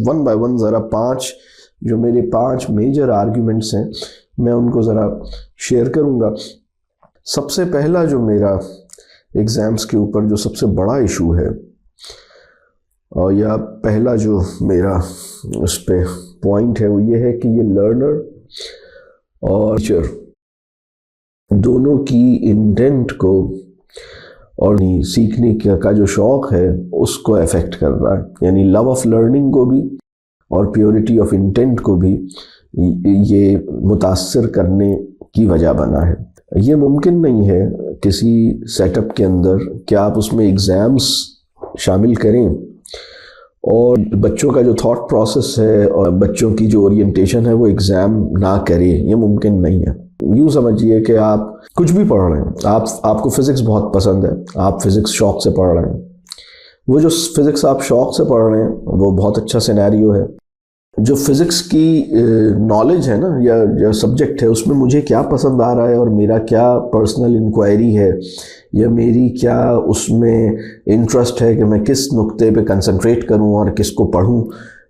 One by one ذرا جو میرے 5 میجر آرگیومنٹس ہیں میں ان کو ذرا شیئر کروں گا۔ سب سے پہلا جو میرا ایگزامس کے اوپر جو سب سے بڑا ایشو ہے، اور یا پہلا جو میرا اس پہ پوائنٹ ہے، وہ یہ ہے کہ یہ لرنر اور ٹیچر دونوں کی انٹینٹ کو اور سیکھنے کا جو شوق ہے اس کو افیکٹ کر رہا ہے، یعنی لو آف لرننگ کو بھی اور پیورٹی آف انٹینٹ کو بھی یہ متاثر کرنے کی وجہ بنا ہے۔ یہ ممکن نہیں ہے کسی سیٹ اپ کے اندر کہ آپ اس میں ایگزامس شامل کریں اور بچوں کا جو تھاٹ پروسیس ہے اور بچوں کی جو اورینٹیشن ہے وہ ایگزام نہ کرے۔ یہ ممکن نہیں ہے۔ یوں سمجھیے کہ آپ کچھ بھی پڑھ رہے ہیں، آپ کو فزکس بہت پسند ہے، آپ فزکس شوق سے پڑھ رہے ہیں، وہ جو فزکس آپ شوق سے پڑھ رہے ہیں وہ بہت اچھا سینیریو ہے۔ جو فزکس کی نالج ہے نا یا سبجیکٹ ہے، اس میں مجھے کیا پسند آ رہا ہے اور میرا کیا پرسنل انکوائری ہے یا میری کیا اس میں انٹرسٹ ہے کہ میں کس نقطے پہ کنسنٹریٹ کروں اور کس کو پڑھوں،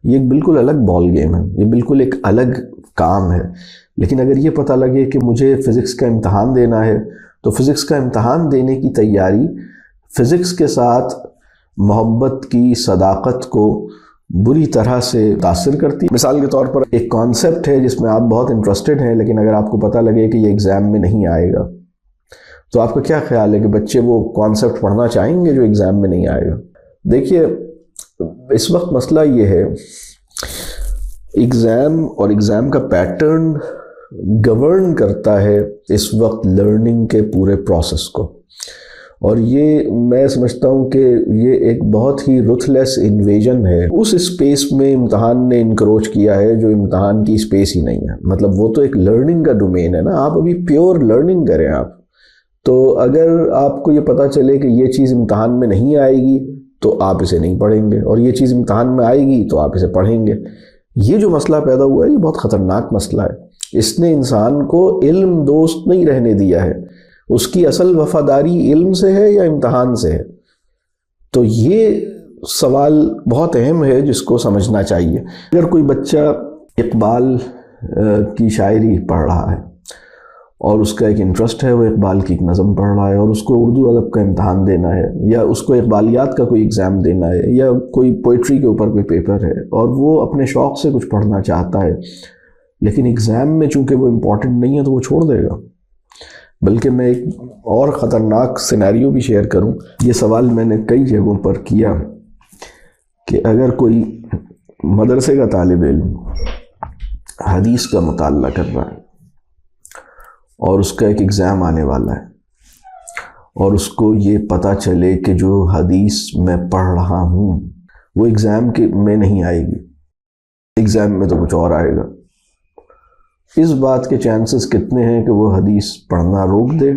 یہ ایک بالکل الگ بال گیم ہے، یہ بالکل ایک الگ کام ہے۔ لیکن اگر یہ پتہ لگے کہ مجھے فزکس کا امتحان دینا ہے تو فزکس کا امتحان دینے کی تیاری فزکس کے ساتھ محبت کی صداقت کو بری طرح سے متاثر کرتی ہے۔ مثال کے طور پر ایک کانسیپٹ ہے جس میں آپ بہت انٹرسٹڈ ہیں، لیکن اگر آپ کو پتہ لگے کہ یہ ایگزام میں نہیں آئے گا تو آپ کا کیا خیال ہے کہ بچے وہ کانسیپٹ پڑھنا چاہیں گے جو ایگزام میں نہیں آئے گا؟ دیکھیے، اس وقت مسئلہ یہ ہے، ایگزام اور ایگزام کا پیٹرن گورن کرتا ہے اس وقت لرننگ کے پورے پروسیس کو، اور یہ میں سمجھتا ہوں کہ یہ ایک بہت ہی رتھلیس انویژن ہے اس اسپیس میں امتحان نے انکروچ کیا ہے جو امتحان کی اسپیس ہی نہیں ہے۔ مطلب وہ تو ایک لرننگ کا ڈومین ہے نا، آپ ابھی پیور لرننگ کریں آپ، تو اگر آپ کو یہ پتہ چلے کہ یہ چیز امتحان میں نہیں آئے گی تو آپ اسے نہیں پڑھیں گے، اور یہ چیز امتحان میں آئے گی تو آپ اسے پڑھیں گے۔ یہ جو مسئلہ پیدا ہوا ہے یہ بہت خطرناک مسئلہ ہے۔ اس نے انسان کو علم دوست نہیں رہنے دیا ہے۔ اس کی اصل وفاداری علم سے ہے یا امتحان سے ہے؟ تو یہ سوال بہت اہم ہے جس کو سمجھنا چاہیے۔ اگر کوئی بچہ اقبال کی شاعری پڑھ رہا ہے اور اس کا ایک انٹرسٹ ہے، وہ اقبال کی ایک نظم پڑھ رہا ہے اور اس کو اردو ادب کا امتحان دینا ہے یا اس کو اقبالیات کا کوئی ایگزام دینا ہے یا کوئی پوئٹری کے اوپر کوئی پیپر ہے اور وہ اپنے شوق سے کچھ پڑھنا چاہتا ہے، لیکن ایگزام میں چونکہ وہ امپورٹنٹ نہیں ہے تو وہ چھوڑ دے گا۔ بلکہ میں ایک اور خطرناک سینیریو بھی شیئر کروں۔ یہ سوال میں نے کئی جگہوں پر کیا کہ اگر کوئی مدرسے کا طالب علم حدیث کا مطالعہ کر رہا ہے اور اس کا ایک ایگزام آنے والا ہے اور اس کو یہ پتہ چلے کہ جو حدیث میں پڑھ رہا ہوں وہ ایگزام میں نہیں آئے گی، ایگزام میں تو کچھ اور آئے گا، اس بات کے چانسز کتنے ہیں کہ وہ حدیث پڑھنا روک دے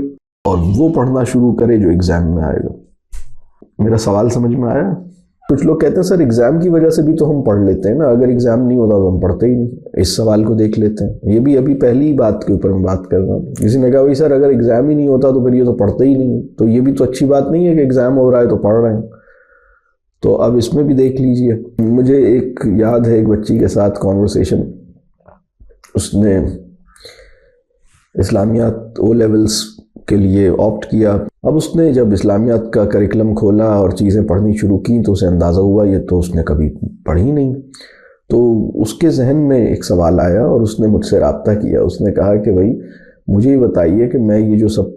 اور وہ پڑھنا شروع کرے جو ایگزام میں آئے گا؟ میرا سوال سمجھ میں آیا؟ کچھ لوگ کہتے ہیں سر ایگزام کی وجہ سے بھی تو ہم پڑھ لیتے ہیں نا، اگر ایگزام نہیں ہوتا تو ہم پڑھتے ہی نہیں۔ اس سوال کو دیکھ لیتے ہیں، یہ بھی ابھی پہلی بات کے اوپر میں بات کر رہا ہوں۔ کسی نے کہا بھائی سر اگر ایگزام ہی نہیں ہوتا تو پھر یہ تو پڑھتے ہی نہیں، تو یہ بھی تو اچھی بات نہیں ہے کہ ایگزام ہو رہا ہے تو پڑھ رہے ہیں۔ تو اب اس میں بھی دیکھ لیجئے، مجھے ایک یاد ہے ایک بچی کے ساتھ کانورسیشن، اس نے اسلامیات او لیولز کے لیے آپٹ کیا۔ اب اس نے جب اسلامیات کا کریکلم کھولا اور چیزیں پڑھنی شروع کی تو اسے اندازہ ہوا یہ تو اس نے کبھی پڑھی نہیں۔ تو اس کے ذہن میں ایک سوال آیا اور اس نے مجھ سے رابطہ کیا۔ اس نے کہا کہ بھائی مجھے یہ بتائیے کہ میں یہ جو سب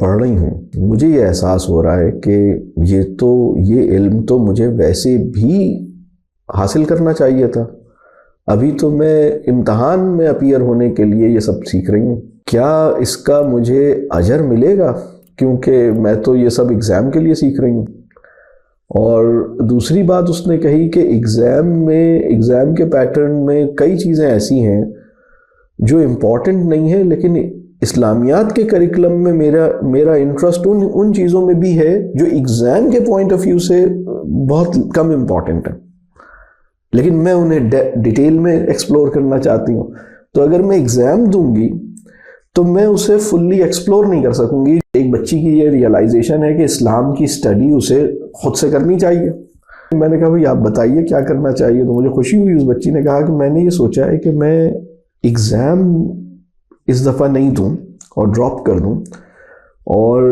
پڑھ رہی ہوں، مجھے یہ احساس ہو رہا ہے کہ یہ علم تو مجھے ویسے بھی حاصل کرنا چاہیے تھا، ابھی تو میں امتحان میں اپیئر ہونے کے لیے یہ سب سیکھ رہی ہوں، کیا اس کا مجھے اجر ملے گا کیونکہ میں تو یہ سب ایگزام کے لیے سیکھ رہی ہوں؟ اور دوسری بات اس نے کہی کہ ایگزام کے پیٹرن میں کئی چیزیں ایسی ہیں جو امپورٹنٹ نہیں ہیں، لیکن اسلامیات کے کریکلم میں میرا انٹرسٹ ان چیزوں میں بھی ہے جو ایگزام کے پوائنٹ آف ویو سے بہت کم امپورٹنٹ ہے، لیکن میں انہیں ڈیٹیل میں ایکسپلور کرنا چاہتی ہوں۔ تو اگر میں ایگزام دوں گی تو میں اسے فلی ایکسپلور نہیں کر سکوں گی۔ ایک بچی کی یہ ریئلائزیشن ہے کہ اسلام کی اسٹڈی اسے خود سے کرنی چاہیے، میں نے کہا بھائی آپ بتائیے کیا کرنا چاہیے. تو مجھے خوشی ہوئی. اس بچی نے کہا کہ میں نے یہ سوچا ہے کہ میں ایگزام اس دفعہ نہیں دوں اور ڈراپ کر دوں. اور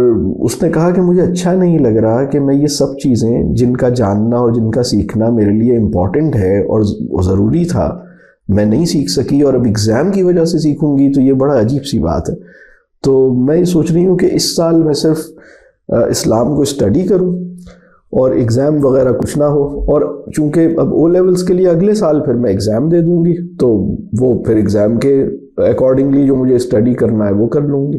اس نے کہا کہ مجھے اچھا نہیں لگ رہا کہ میں یہ سب چیزیں جن کا جاننا اور جن کا سیکھنا میرے لیے امپورٹنٹ ہے اور ضروری تھا میں نہیں سیکھ سکی، اور اب ایگزام کی وجہ سے سیکھوں گی تو یہ بڑا عجیب سی بات ہے. تو میں یہ سوچ رہی ہوں کہ اس سال میں صرف اسلام کو اسٹڈی کروں اور ایگزام وغیرہ کچھ نہ ہو. اور چونکہ اب او لیولز کے لیے اگلے سال پھر میں ایگزام دے دوں گی، تو وہ پھر ایگزام کے اکارڈنگلی جو مجھے اسٹڈی کرنا ہے وہ کر لوں گی.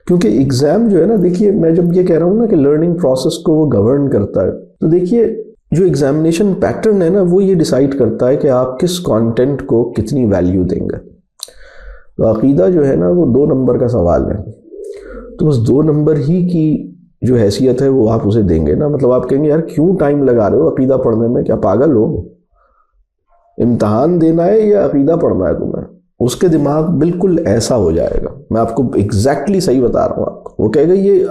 کیونکہ ایگزام جو ہے نا، دیکھیے میں جب یہ کہہ رہا ہوں نا کہ لرننگ پروسیس کو وہ گورن کرتا ہے، تو دیکھیے جو ایگزامینیشن پیٹرن ہے نا وہ یہ ڈیسائیڈ کرتا ہے کہ آپ کس کانٹینٹ کو کتنی ویلیو دیں گے. تو عقیدہ جو ہے نا وہ 2 نمبر کا سوال ہے، تو بس 2 نمبر ہی کی جو حیثیت ہے وہ آپ اسے دیں گے نا. مطلب آپ کہیں گے یار کیوں ٹائم لگا رہے ہو عقیدہ پڑھنے میں، کیا پاگل ہو؟ امتحان دینا ہے یا عقیدہ پڑھنا ہے تمہیں؟ اس کے دماغ بالکل ایسا ہو جائے گا. میں آپ کو ایگزیکٹلی صحیح بتا رہا ہوں آپ کو. وہ کہے گا یہ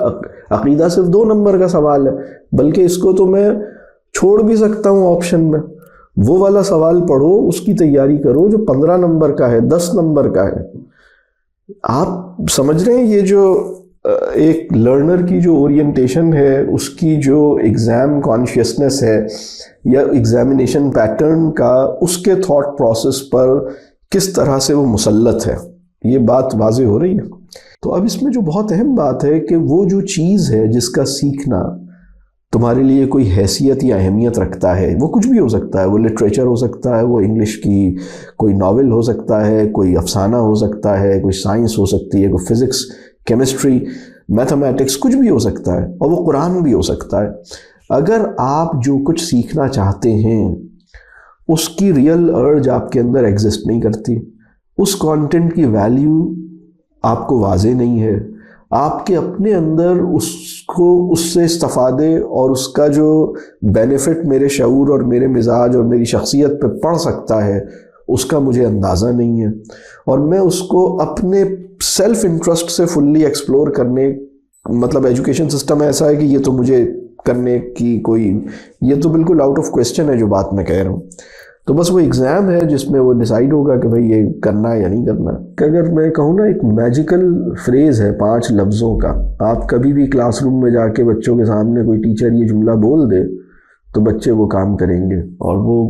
عقیدہ صرف 2 نمبر کا سوال ہے، بلکہ اس کو تو میں چھوڑ بھی سکتا ہوں آپشن میں. وہ والا سوال پڑھو، اس کی تیاری کرو جو 15 نمبر کا ہے، 10 نمبر کا ہے. آپ سمجھ رہے ہیں یہ جو ایک لرنر کی جو اورینٹیشن ہے، اس کی جو ایگزام کانشیسنس ہے یا ایگزامینیشن پیٹرن کا، اس کے تھاٹ پروسیس پر کس طرح سے وہ مسلط ہے، یہ بات واضح ہو رہی ہے. تو اب اس میں جو بہت اہم بات ہے کہ وہ جو چیز ہے جس کا سیکھنا تمہارے لیے کوئی حیثیت یا اہمیت رکھتا ہے، وہ کچھ بھی ہو سکتا ہے. وہ لٹریچر ہو سکتا ہے، وہ انگلش کی کوئی ناول ہو سکتا ہے، کوئی افسانہ ہو سکتا ہے، کوئی سائنس ہو سکتی ہے، کوئی فزکس، کیمسٹری، میتھمیٹکس، کچھ بھی ہو سکتا ہے، اور وہ قرآن بھی ہو سکتا ہے. اگر آپ جو کچھ سیکھنا چاہتے ہیں اس کی ریئل ارج آپ کے اندر ایگزسٹ نہیں کرتی، اس کانٹینٹ کی ویلیو آپ کو واضح نہیں ہے، آپ کے اپنے اندر اس سے استفادے اور اس کا جو بینیفٹ میرے شعور اور میرے مزاج اور میری شخصیت پہ پڑ سکتا ہے اس کا مجھے اندازہ نہیں ہے، اور میں اس کو اپنے سیلف انٹرسٹ سے فلی ایکسپلور کرنے، مطلب ایجوکیشن سسٹم ایسا ہے کہ یہ تو مجھے کرنے کی کوئی، یہ تو بالکل آؤٹ آف کویسچن ہے جو بات میں کہہ رہا ہوں. تو بس وہ ایگزام ہے جس میں وہ ڈیسائیڈ ہوگا کہ بھئی یہ کرنا ہے یا نہیں کرنا. کہ اگر میں کہوں نا ایک میجیکل فریز ہے 5 لفظوں کا، آپ کبھی بھی کلاس روم میں جا کے بچوں کے سامنے کوئی ٹیچر یہ جملہ بول دے تو بچے وہ کام کریں گے. اور وہ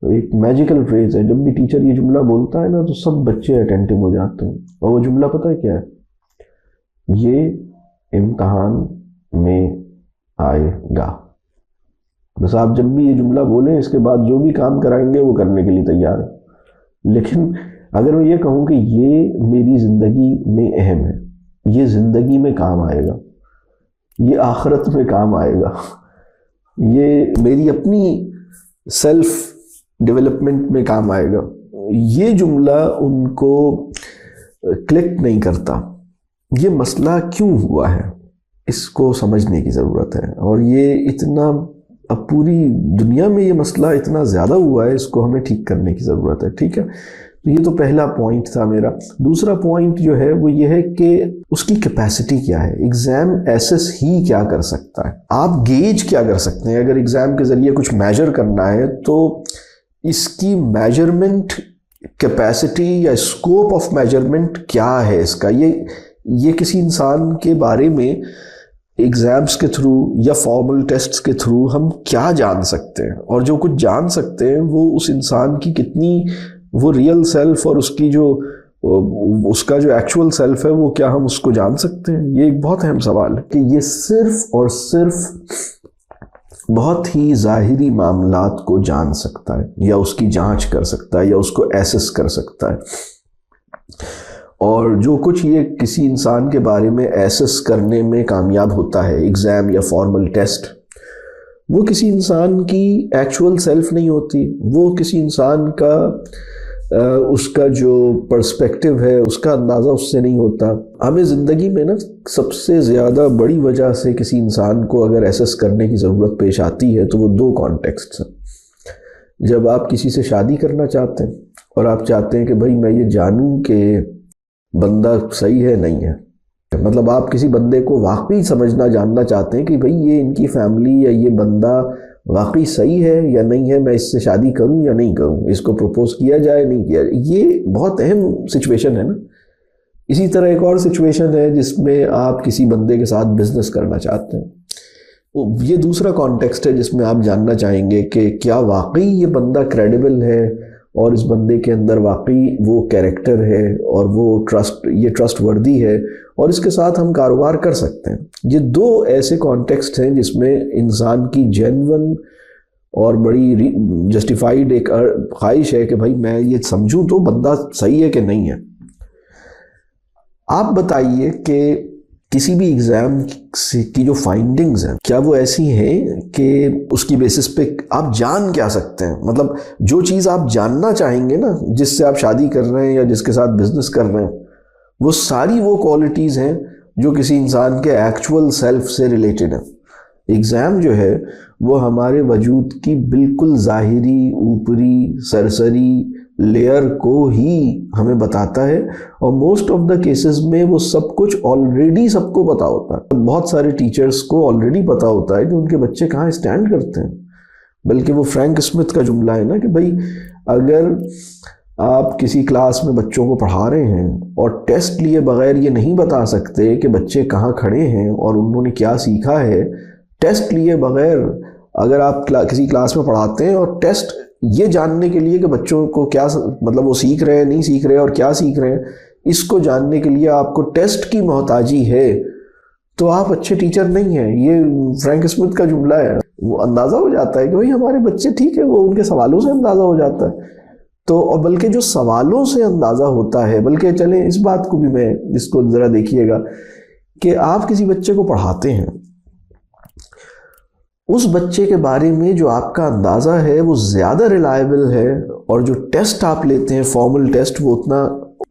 ایک میجیکل فریز ہے، جب بھی ٹیچر یہ جملہ بولتا ہے نا تو سب بچے اٹینٹو ہو جاتے ہیں. اور وہ جملہ پتہ ہے کیا ہے؟ یہ امتحان میں آئے گا. بس آپ جب بھی یہ جملہ بولیں اس کے بعد جو بھی کام کرائیں گے وہ کرنے کے لیے تیار ہے. لیکن اگر میں یہ کہوں کہ یہ میری زندگی میں اہم ہے، یہ زندگی میں کام آئے گا، یہ آخرت میں کام آئے گا، یہ میری اپنی سیلف ڈیولپمنٹ میں کام آئے گا، یہ جملہ ان کو کلک نہیں کرتا. یہ مسئلہ کیوں ہوا ہے اس کو سمجھنے کی ضرورت ہے. اور یہ اتنا، اب پوری دنیا میں یہ مسئلہ اتنا زیادہ ہوا ہے، اس کو ہمیں ٹھیک کرنے کی ضرورت ہے. ٹھیک ہے، تو یہ تو پہلا پوائنٹ تھا میرا. دوسرا پوائنٹ جو ہے وہ یہ ہے کہ اس کی کیپیسٹی کیا ہے. ایگزام ایسس ہی کیا کر سکتا ہے، آپ گیج کیا کر سکتے ہیں. اگر ایگزام کے ذریعے کچھ میجر کرنا ہے تو اس کی میجرمنٹ کیپیسٹی یا اسکوپ آف میجرمنٹ کیا ہے اس کا. یہ کسی انسان کے بارے میں ایگزامز کے تھرو یا فارمل ٹیسٹس کے تھرو ہم کیا جان سکتے ہیں، اور جو کچھ جان سکتے ہیں وہ اس انسان کی کتنی وہ ریئل سیلف اور اس کا جو ایکچول سیلف ہے وہ کیا ہم اس کو جان سکتے ہیں. یہ ایک بہت اہم سوال ہے کہ یہ صرف اور صرف بہت ہی ظاہری معاملات کو جان سکتا ہے یا اس کی جانچ کر سکتا ہے یا اس کو ایسس کر سکتا ہے. اور جو کچھ یہ کسی انسان کے بارے میں ایسس کرنے میں کامیاب ہوتا ہے، ایگزام یا فارمل ٹیسٹ، وہ کسی انسان کی ایکچول سیلف نہیں ہوتی. وہ کسی انسان کا اس کا جو پرسپیکٹیو ہے اس کا اندازہ اس سے نہیں ہوتا. ہمیں زندگی میں نا سب سے زیادہ بڑی وجہ سے کسی انسان کو اگر ایسس کرنے کی ضرورت پیش آتی ہے تو وہ 2 کانٹیکسٹ ہیں. جب آپ کسی سے شادی کرنا چاہتے ہیں اور آپ چاہتے ہیں کہ بھائی میں یہ جانوں کہ بندہ صحیح ہے نہیں ہے، مطلب آپ کسی بندے کو واقعی سمجھنا جاننا چاہتے ہیں کہ بھئی یہ ان کی فیملی یا یہ بندہ واقعی صحیح ہے یا نہیں ہے، میں اس سے شادی کروں یا نہیں کروں، اس کو پروپوز کیا جائے نہیں کیا جائے. یہ بہت اہم سچویشن ہے نا. اسی طرح ایک اور سچویشن ہے جس میں آپ کسی بندے کے ساتھ بزنس کرنا چاہتے ہیں. یہ دوسرا کانٹیکسٹ ہے جس میں آپ جاننا چاہیں گے کہ کیا واقعی یہ بندہ کریڈیبل ہے اور اس بندے کے اندر واقعی وہ کیریکٹر ہے اور وہ ٹرسٹ وردی ہے اور اس کے ساتھ ہم کاروبار کر سکتے ہیں. یہ دو ایسے کانٹیکسٹ ہیں جس میں انسان کی جینون اور بڑی جسٹیفائیڈ ایک خواہش ہے کہ بھائی میں یہ سمجھوں تو بندہ صحیح ہے کہ نہیں ہے. آپ بتائیے کہ کسی بھی ایگزام کی جو فائنڈنگز ہیں کیا وہ ایسی ہیں کہ اس کی بیسس پہ آپ جان کیا سکتے ہیں؟ مطلب جو چیز آپ جاننا چاہیں گے نا، جس سے آپ شادی کر رہے ہیں یا جس کے ساتھ بزنس کر رہے ہیں، وہ ساری وہ کوالٹیز ہیں جو کسی انسان کے ایکچول سیلف سے ریلیٹڈ ہیں. ایگزام جو ہے وہ ہمارے وجود کی بالکل ظاہری اوپری سرسری لیئر کو ہی ہمیں بتاتا ہے، اور موسٹ آف دا کیسز میں وہ سب کچھ آلریڈی سب کو پتا ہوتا ہے. بہت سارے ٹیچرز کو آلریڈی پتا ہوتا ہے کہ ان کے بچے کہاں اسٹینڈ کرتے ہیں. بلکہ وہ فرینک اسمتھ کا جملہ ہے نا کہ بھائی اگر آپ کسی کلاس میں بچوں کو پڑھا رہے ہیں اور ٹیسٹ لیے بغیر یہ نہیں بتا سکتے کہ بچے کہاں کھڑے ہیں اور انہوں نے کیا سیکھا ہے، ٹیسٹ لیے بغیر اگر آپ کسی کلاس میں پڑھاتے ہیں اور ٹیسٹ یہ جاننے کے لیے کہ بچوں کو کیا مطلب وہ سیکھ رہے ہیں نہیں سیکھ رہے اور کیا سیکھ رہے ہیں، اس کو جاننے کے لیے آپ کو ٹیسٹ کی محتاجی ہے تو آپ اچھے ٹیچر نہیں ہیں. یہ فرینک اسمتھ کا جملہ ہے. وہ اندازہ ہو جاتا ہے کہ بھئی ہمارے بچے ٹھیک ہے، وہ ان کے سوالوں سے اندازہ ہو جاتا ہے. تو اور بلکہ جو سوالوں سے اندازہ ہوتا ہے، بلکہ چلیں اس بات کو بھی میں اس کو ذرا دیکھیے گا کہ آپ کسی بچے کو پڑھاتے ہیں، اس بچے کے بارے میں جو آپ کا اندازہ ہے وہ زیادہ ریلائبل ہے، اور جو ٹیسٹ آپ لیتے ہیں فارمل ٹیسٹ وہ اتنا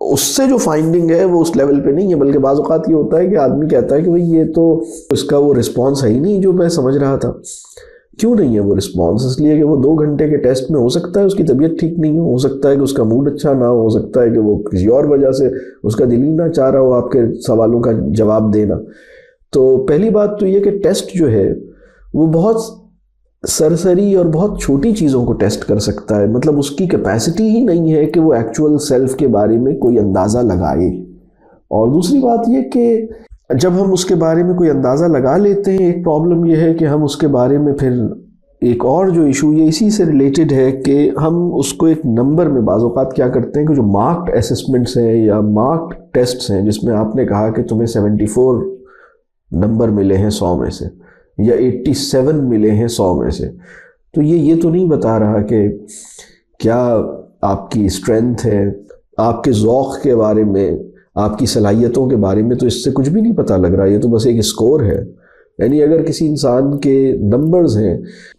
اس سے جو فائنڈنگ ہے وہ اس لیول پہ نہیں ہے. بلکہ بعض اوقات یہ ہوتا ہے کہ آدمی کہتا ہے کہ بھئی یہ تو اس کا وہ رسپانس ہے ہی نہیں جو میں سمجھ رہا تھا. کیوں نہیں ہے وہ رسپانس؟ اس لیے کہ وہ 2 گھنٹے کے ٹیسٹ میں ہو سکتا ہے اس کی طبیعت ٹھیک نہیں ہو سکتا ہے کہ اس کا موڈ اچھا نہ ہو سکتا ہے کہ وہ کسی اور وجہ سے اس کا دل ہی نہ چاہ رہا ہو آپ کے سوالوں کا جواب دینا. تو پہلی بات تو یہ کہ ٹیسٹ جو ہے وہ بہت سرسری اور بہت چھوٹی چیزوں کو ٹیسٹ کر سکتا ہے. مطلب اس کی کیپیسٹی ہی نہیں ہے کہ وہ ایکچول سیلف کے بارے میں کوئی اندازہ لگائے. اور دوسری بات یہ کہ جب ہم اس کے بارے میں کوئی اندازہ لگا لیتے ہیں، ایک پرابلم یہ ہے کہ ہم اس کے بارے میں پھر ایک اور جو ایشو یہ اسی سے ریلیٹڈ ہے کہ ہم اس کو ایک نمبر میں بعض اوقات کیا کرتے ہیں کہ جو مارکڈ اسسمنٹس ہیں یا مارکڈ ٹیسٹس ہیں جس میں آپ نے کہا کہ تمہیں 74 نمبر ملے ہیں 100 میں سے یا 87 ملے ہیں 100 میں سے، تو یہ تو نہیں بتا رہا کہ کیا آپ کی اسٹرینتھ ہے، آپ کے ذوق کے بارے میں، آپ کی صلاحیتوں کے بارے میں تو اس سے کچھ بھی نہیں پتہ لگ رہا. یہ تو بس ایک اسکور ہے. یعنی اگر کسی انسان کے نمبرز ہیں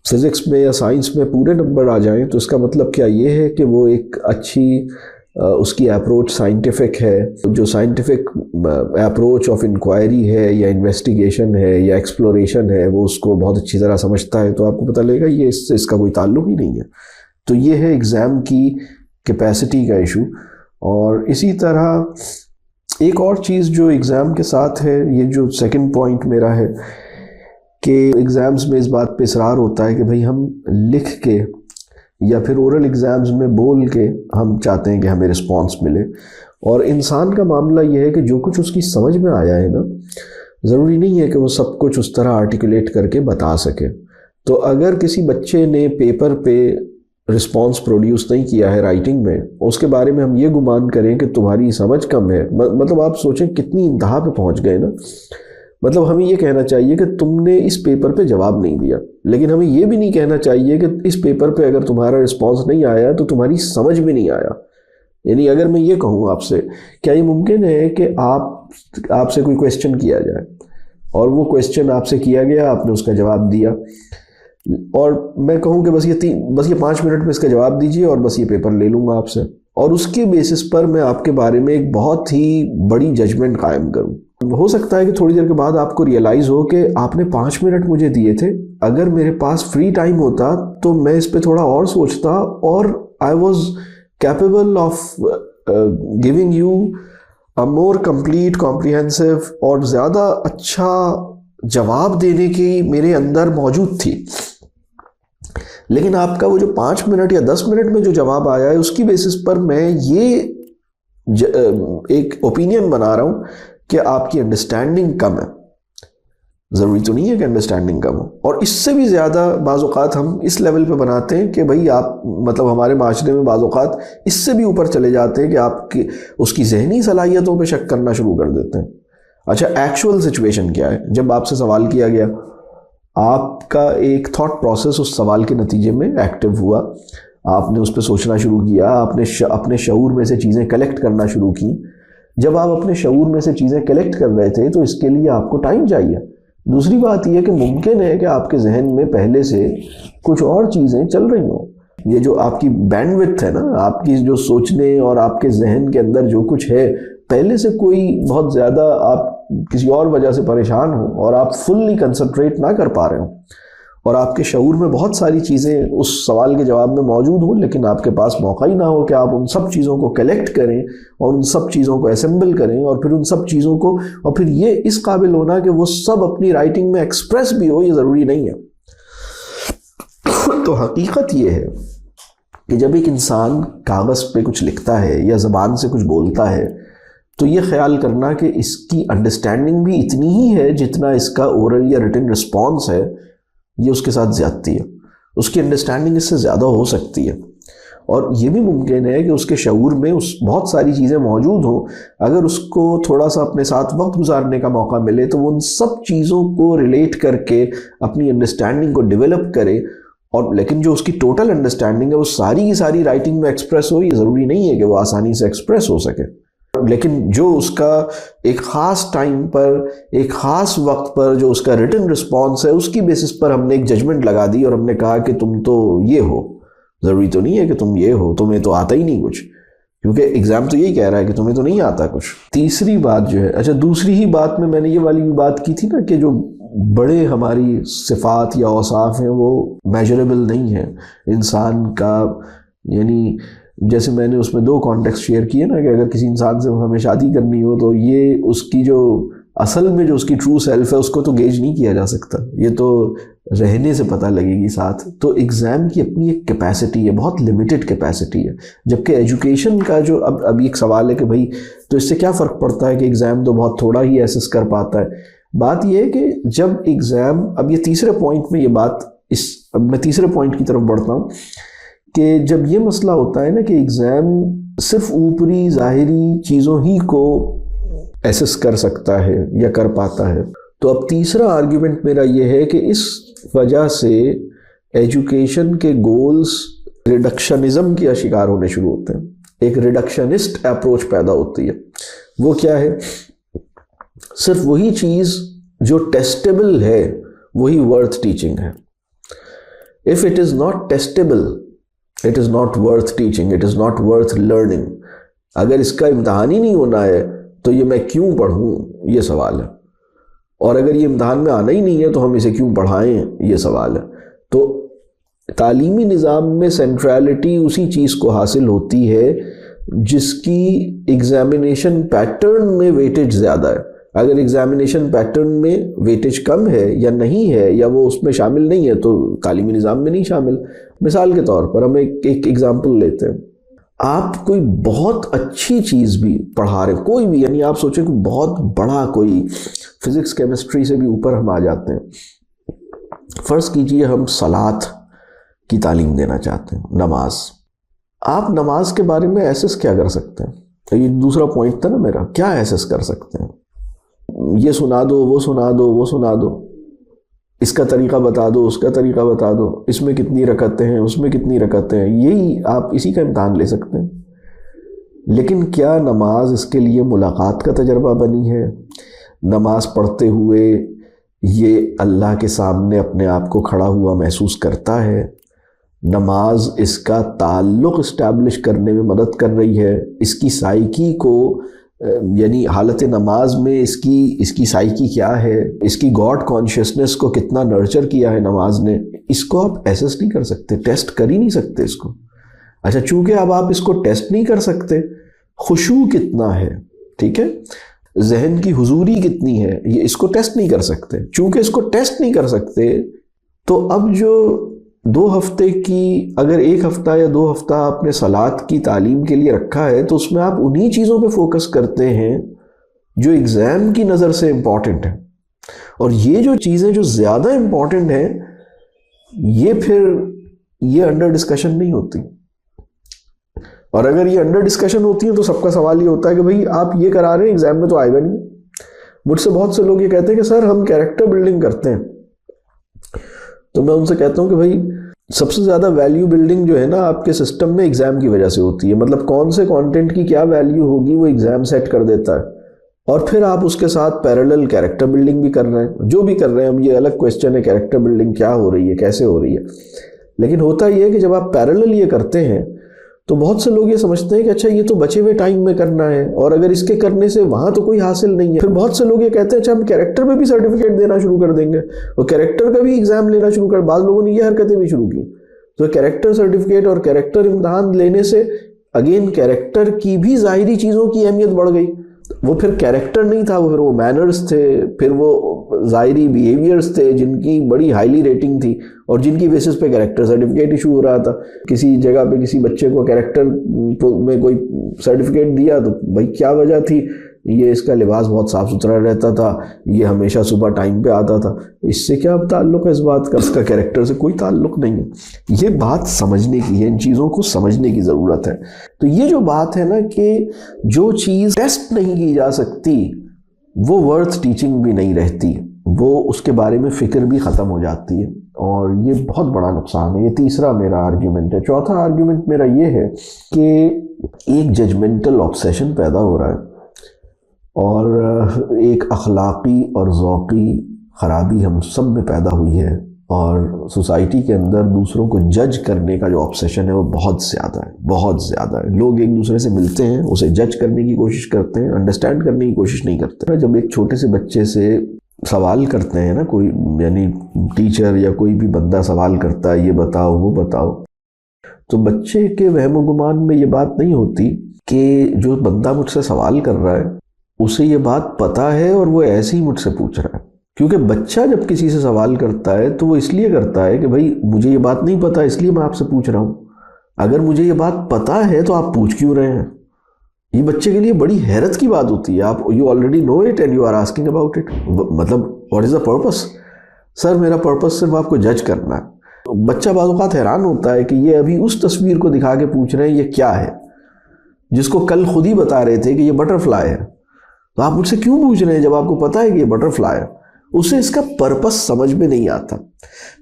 فزکس میں یا سائنس میں پورے نمبر آ جائیں تو اس کا مطلب کیا یہ ہے کہ وہ ایک اچھی اس کی اپروچ سائنٹیفک ہے، جو سائنٹیفک اپروچ آف انکوائری ہے یا انویسٹیگیشن ہے یا ایکسپلوریشن ہے وہ اس کو بہت اچھی طرح سمجھتا ہے، تو آپ کو پتہ لگے گا یہ اس سے اس کا کوئی تعلق ہی نہیں ہے. تو یہ ہے ایگزام کی کیپیسٹی کا ایشو. اور اسی طرح ایک اور چیز جو ایگزام کے ساتھ ہے، یہ جو سیکنڈ پوائنٹ میرا ہے کہ ایگزامز میں اس بات پہ اصرار ہوتا ہے کہ بھئی ہم لکھ کے یا پھر اورل ایگزامز میں بول کے ہم چاہتے ہیں کہ ہمیں رسپانس ملے. اور انسان کا معاملہ یہ ہے کہ جو کچھ اس کی سمجھ میں آیا ہے نا، ضروری نہیں ہے کہ وہ سب کچھ اس طرح آرٹیکولیٹ کر کے بتا سکے. تو اگر کسی بچے نے پیپر پہ رسپانس پروڈیوس نہیں کیا ہے رائٹنگ میں، اس کے بارے میں ہم یہ گمان کریں کہ تمہاری سمجھ کم ہے، مطلب آپ سوچیں کتنی انتہا پہ پہنچ گئے نا. مطلب ہمیں یہ کہنا چاہیے کہ تم نے اس پیپر پہ جواب نہیں دیا، لیکن ہمیں یہ بھی نہیں کہنا چاہیے کہ اس پیپر پہ اگر تمہارا رسپانس نہیں آیا تو تمہاری سمجھ میں نہیں آیا. یعنی اگر میں یہ کہوں آپ سے، کیا یہ ممکن ہے کہ آپ سے کوئی کویسچن کیا جائے اور وہ کویسچن آپ سے کیا گیا، آپ نے اس کا جواب دیا، اور میں کہوں کہ بس یہ 5 منٹ میں اس کا جواب دیجئے اور بس یہ پیپر لے لوں گا آپ سے، اور اس کے بیسس پر میں آپ کے بارے میں ایک بہت ہی بڑی ججمنٹ قائم کروں. ہو سکتا ہے کہ تھوڑی دیر کے بعد آپ کو ریئلائز ہو کہ آپ نے 5 منٹ مجھے دیے تھے، اگر میرے پاس فری ٹائم ہوتا تو میں اس پہ تھوڑا اور سوچتا اور I was capable of giving you a more complete, comprehensive اور زیادہ اچھا جواب دینے کی میرے اندر موجود تھی. لیکن آپ کا وہ جو 5 منٹ یا 10 منٹ میں جو جواب آیا ہے اس کی بیسس پر میں یہ ایک اوپینین بنا رہا ہوں کہ آپ کی انڈرسٹینڈنگ کم ہے. ضروری تو نہیں ہے کہ انڈرسٹینڈنگ کم ہو، اور اس سے بھی زیادہ بعض اوقات ہم اس لیول پہ بناتے ہیں کہ بھئی آپ مطلب ہمارے معاشرے میں بعض اوقات اس سے بھی اوپر چلے جاتے ہیں کہ آپ کی اس کی ذہنی صلاحیتوں پہ شک کرنا شروع کر دیتے ہیں. اچھا ایکچول سچویشن کیا ہے؟ جب آپ سے سوال کیا گیا، آپ کا ایک تھاٹ پروسیس اس سوال کے نتیجے میں ایکٹیو ہوا، آپ نے اس پہ سوچنا شروع کیا، آپ نے اپنے شعور میں سے چیزیں کلیکٹ کرنا شروع کی. جب آپ اپنے شعور میں سے چیزیں کلیکٹ کر رہے تھے تو اس کے لیے آپ کو ٹائم چاہیے. دوسری بات یہ کہ ممکن ہے کہ آپ کے ذہن میں پہلے سے کچھ اور چیزیں چل رہی ہوں. یہ جو آپ کی بینڈ وڈتھ ہے نا، آپ کی جو سوچنے اور آپ کے ذہن کے اندر جو کچھ ہے، پہلے سے کوئی بہت زیادہ آپ کسی اور وجہ سے پریشان ہوں اور آپ فلی کنسنٹریٹ نہ کر پا رہے ہوں، اور آپ کے شعور میں بہت ساری چیزیں اس سوال کے جواب میں موجود ہوں، لیکن آپ کے پاس موقع ہی نہ ہو کہ آپ ان سب چیزوں کو کلیکٹ کریں اور ان سب چیزوں کو اسمبل کریں، اور پھر ان سب چیزوں کو، اور پھر یہ اس قابل ہونا کہ وہ سب اپنی رائٹنگ میں ایکسپریس بھی ہو، یہ ضروری نہیں ہے. تو حقیقت یہ ہے کہ جب ایک انسان کاغذ پہ کچھ لکھتا ہے یا زبان سے کچھ بولتا ہے تو یہ خیال کرنا کہ اس کی انڈرسٹینڈنگ بھی اتنی ہی ہے جتنا اس کا اورل یا ریٹن رسپانس ہے، یہ اس کے ساتھ زیادتی ہے. اس کی انڈرسٹینڈنگ اس سے زیادہ ہو سکتی ہے، اور یہ بھی ممکن ہے کہ اس کے شعور میں بہت ساری چیزیں موجود ہوں. اگر اس کو تھوڑا سا اپنے ساتھ وقت گزارنے کا موقع ملے تو وہ ان سب چیزوں کو ریلیٹ کر کے اپنی انڈرسٹینڈنگ کو ڈیولپ کرے، اور لیکن جو اس کی ٹوٹل انڈرسٹینڈنگ ہے وہ ساری کی ساری رائٹنگ میں ایکسپریس ہو. یہ ضروری نہیں ہے کہ وہ آسانی سے ایکسپریس ہو سکے، لیکن جو اس کا ایک خاص ٹائم پر، ایک خاص وقت پر جو اس کا ریٹن رسپانس ہے، اس کی بیسس پر ہم نے ایک ججمنٹ لگا دی اور ہم نے کہا کہ تم تو یہ ہو. ضروری تو نہیں ہے کہ تم یہ ہو، تمہیں تو آتا ہی نہیں کچھ، کیونکہ ایگزام تو یہی کہہ رہا ہے کہ تمہیں تو نہیں آتا کچھ. تیسری بات جو ہے، اچھا دوسری ہی بات میں نے یہ والی بھی بات کی تھی نا کہ جو بڑے ہماری صفات یا اوصاف ہیں وہ میجریبل نہیں ہیں انسان کا. یعنی جیسے میں نے اس میں 2 کانٹیکسٹ شیئر کیے نا کہ اگر کسی انسان سے ہمیں شادی کرنی ہو تو یہ اس کی جو اصل میں جو اس کی ٹرو سیلف ہے اس کو تو گیج نہیں کیا جا سکتا، یہ تو رہنے سے پتہ لگے گی ساتھ. تو ایگزام کی اپنی ایک کیپیسٹی ہے، بہت لیمیٹڈ کیپیسٹی ہے، جبکہ ایجوکیشن کا جو اب ایک سوال ہے کہ بھائی تو اس سے کیا فرق پڑتا ہے کہ ایگزام تو بہت تھوڑا ہی ایسس کر پاتا ہے. بات یہ ہے کہ جب ایگزام، اب یہ تیسرے پوائنٹ میں یہ بات، اب میں تیسرے پوائنٹ کی طرف بڑھتا ہوں کہ جب یہ مسئلہ ہوتا ہے نا کہ ایگزام صرف اوپری ظاہری چیزوں ہی کو ایسس کر سکتا ہے یا کر پاتا ہے، تو اب تیسرا آرگیومنٹ میرا یہ ہے کہ اس وجہ سے ایجوکیشن کے گولز ریڈکشنزم کی شکار ہونے شروع ہوتے ہیں. ایک ریڈکشنسٹ اپروچ پیدا ہوتی ہے. وہ کیا ہے؟ صرف وہی چیز جو ٹیسٹیبل ہے وہی ورتھ ٹیچنگ ہے. If it is not testable, it is not worth teaching, it is not worth learning. اگر اس کا امتحان ہی نہیں ہونا ہے تو یہ میں کیوں پڑھوں، یہ سوال ہے. اور اگر یہ امتحان میں آنا ہی نہیں ہے تو ہم اسے کیوں پڑھائیں، یہ سوال ہے. تو تعلیمی نظام میں سینٹرالٹی اسی چیز کو حاصل ہوتی ہے جس کی ایگزامینیشن پیٹرن میں ویٹیج زیادہ ہے. اگر ایگزامینیشن پیٹرن میں ویٹیج کم ہے یا نہیں ہے یا وہ اس میں شامل نہیں ہے تو تعلیمی نظام میں نہیں شامل. مثال کے طور پر ہم ایک ایگزامپل لیتے ہیں. آپ کوئی بہت اچھی چیز بھی پڑھا رہے ہیں، کوئی بھی، یعنی آپ سوچیں کہ بہت بڑا کوئی فزکس کیمسٹری سے بھی اوپر ہم آ جاتے ہیں. فرض کیجئے ہم صلاۃ کی تعلیم دینا چاہتے ہیں، نماز. آپ نماز کے بارے میں ایسس کیا کر سکتے ہیں؟ یہ دوسرا پوائنٹ تھا نا میرا، کیا ایسس کر سکتے ہیں؟ یہ سنا دو، وہ سنا دو، وہ سنا دو، اس کا طریقہ بتا دو، اس کا طریقہ بتا دو، اس میں کتنی رکعتیں ہیں، اس میں کتنی رکعتیں ہیں، یہی آپ اسی کا امتحان لے سکتے ہیں. لیکن کیا نماز اس کے لیے ملاقات کا تجربہ بنی ہے؟ نماز پڑھتے ہوئے یہ اللہ کے سامنے اپنے آپ کو کھڑا ہوا محسوس کرتا ہے؟ نماز اس کا تعلق اسٹیبلش کرنے میں مدد کر رہی ہے؟ اس کی سائیکی کو، یعنی حالت نماز میں اس کی سائیکی کیا ہے، اس کی گاڈ کانشیسنس کو کتنا نرچر کیا ہے نماز نے؟ اس کو آپ ایسس نہیں کر سکتے، ٹیسٹ کر ہی نہیں سکتے اس کو. اچھا چونکہ اب آپ اس کو ٹیسٹ نہیں کر سکتے، خشوع کتنا ہے، ٹھیک ہے، ذہن کی حضوری کتنی ہے، یہ اس کو ٹیسٹ نہیں کر سکتے. چونکہ اس کو ٹیسٹ نہیں کر سکتے تو اب جو 2 ہفتے کی اگر 1 ہفتہ یا 2 ہفتہ آپ نے صلات کی تعلیم کے لیے رکھا ہے تو اس میں آپ انہی چیزوں پہ فوکس کرتے ہیں جو ایگزام کی نظر سے امپورٹنٹ ہیں، اور یہ جو چیزیں جو زیادہ امپورٹنٹ ہیں یہ انڈر ڈسکشن نہیں ہوتی. اور اگر یہ انڈر ڈسکشن ہوتی ہیں تو سب کا سوال یہ ہوتا ہے کہ بھئی آپ یہ کرا رہے ہیں ایگزام میں تو آئے گا نہیں. مجھ سے بہت سے لوگ یہ کہتے ہیں کہ سر ہم کیریکٹر بلڈنگ کرتے ہیں. تو میں ان سے کہتا ہوں کہ بھئی سب سے زیادہ ویلیو بلڈنگ جو ہے نا آپ کے سسٹم میں ایگزام کی وجہ سے ہوتی ہے. مطلب کون سے کانٹینٹ کی کیا ویلیو ہوگی وہ ایگزام سیٹ کر دیتا ہے، اور پھر آپ اس کے ساتھ پیرالل کیریکٹر بلڈنگ بھی کر رہے ہیں. جو بھی کر رہے ہیں اب یہ الگ کویسچن ہے کیریکٹر بلڈنگ کیا ہو رہی ہے کیسے ہو رہی ہے، لیکن ہوتا یہ ہے کہ جب آپ پیرالل یہ کرتے ہیں تو بہت سے لوگ یہ سمجھتے ہیں کہ اچھا یہ تو بچے ہوئے ٹائم میں کرنا ہے، اور اگر اس کے کرنے سے وہاں تو کوئی حاصل نہیں ہے. پھر بہت سے لوگ یہ کہتے ہیں اچھا ہم کیریکٹر میں بھی سرٹیفکیٹ دینا شروع کر دیں گے اور کیریکٹر کا بھی ایگزام لینا شروع کر. بعض لوگوں نے یہ حرکتیں بھی شروع کی. تو کیریکٹر سرٹیفکیٹ اور کیریکٹر امتحان لینے سے اگین کیریکٹر کی بھی ظاہری چیزوں کی اہمیت بڑھ گئی. وہ پھر کیریکٹر نہیں تھا، پھر وہ مینرز تھے، پھر وہ ظاہری بیہیویئرز تھے جن کی بڑی ہائیلی ریٹنگ تھی اور جن کی بیسس پہ کیریکٹر سرٹیفکیٹ ایشو ہو رہا تھا. کسی جگہ پہ کسی بچے کو کیریکٹر میں کوئی سرٹیفکیٹ دیا تو بھائی کیا وجہ تھی؟ یہ اس کا لباس بہت صاف ستھرا رہتا تھا، یہ ہمیشہ صبح ٹائم پہ آتا تھا. اس سے کیا تعلق ہے اس بات کا؟ اس کا کیریکٹر سے کوئی تعلق نہیں ہے. یہ بات سمجھنے کی ہے، ان چیزوں کو سمجھنے کی ضرورت ہے. تو یہ جو بات ہے نا کہ جو چیز ٹیسٹ نہیں کی جا سکتی وہ ورتھ ٹیچنگ بھی نہیں رہتی، وہ اس کے بارے میں فکر بھی ختم ہو جاتی ہے، اور یہ بہت بڑا نقصان ہے. یہ تیسرا میرا آرگیومنٹ ہے. چوتھا آرگیومنٹ میرا یہ ہے کہ ایک ججمنٹل آبسیشن پیدا ہو رہا ہے اور ایک اخلاقی اور ذوقی خرابی ہم سب میں پیدا ہوئی ہے، اور سوسائٹی کے اندر دوسروں کو جج کرنے کا جو آبسیشن ہے وہ بہت زیادہ ہے، بہت زیادہ ہے. لوگ ایک دوسرے سے ملتے ہیں، اسے جج کرنے کی کوشش کرتے ہیں، انڈرسٹینڈ کرنے کی کوشش نہیں کرتے. جب ایک چھوٹے سے بچے سے سوال کرتے ہیں نا کوئی، یعنی ٹیچر یا کوئی بھی بندہ سوال کرتا ہے یہ بتاؤ وہ بتاؤ، تو بچے کے وہم و گمان میں یہ بات نہیں ہوتی کہ جو بندہ مجھ سے سوال کر رہا ہے اسے یہ بات پتہ ہے اور وہ ایسے ہی مجھ سے پوچھ رہا ہے. کیونکہ بچہ جب کسی سے سوال کرتا ہے تو وہ اس لیے کرتا ہے کہ بھائی مجھے یہ بات نہیں پتہ اس لیے میں آپ سے پوچھ رہا ہوں. اگر مجھے یہ بات پتہ ہے تو آپ پوچھ کیوں رہے ہیں؟ یہ بچے کے لیے بڑی حیرت کی بات ہوتی ہے. آپ you already know it and you are asking about it. مطلب what is the purpose? Sir میرا پرپس صرف آپ کو جج کرنا ہے. بچہ بعض اوقات حیران ہوتا ہے کہ یہ ابھی اس تصویر کو دکھا کے پوچھ رہے ہیں یہ کیا ہے، جس کو کل خود ہی بتا رہے تھے کہ یہ بٹر فلائی ہے. تو آپ مجھ سے کیوں پوچھ رہے ہیں جب آپ کو پتہ ہے کہ یہ بٹر فلائی ہے؟ اسے اس کا پرپس سمجھ میں نہیں آتا.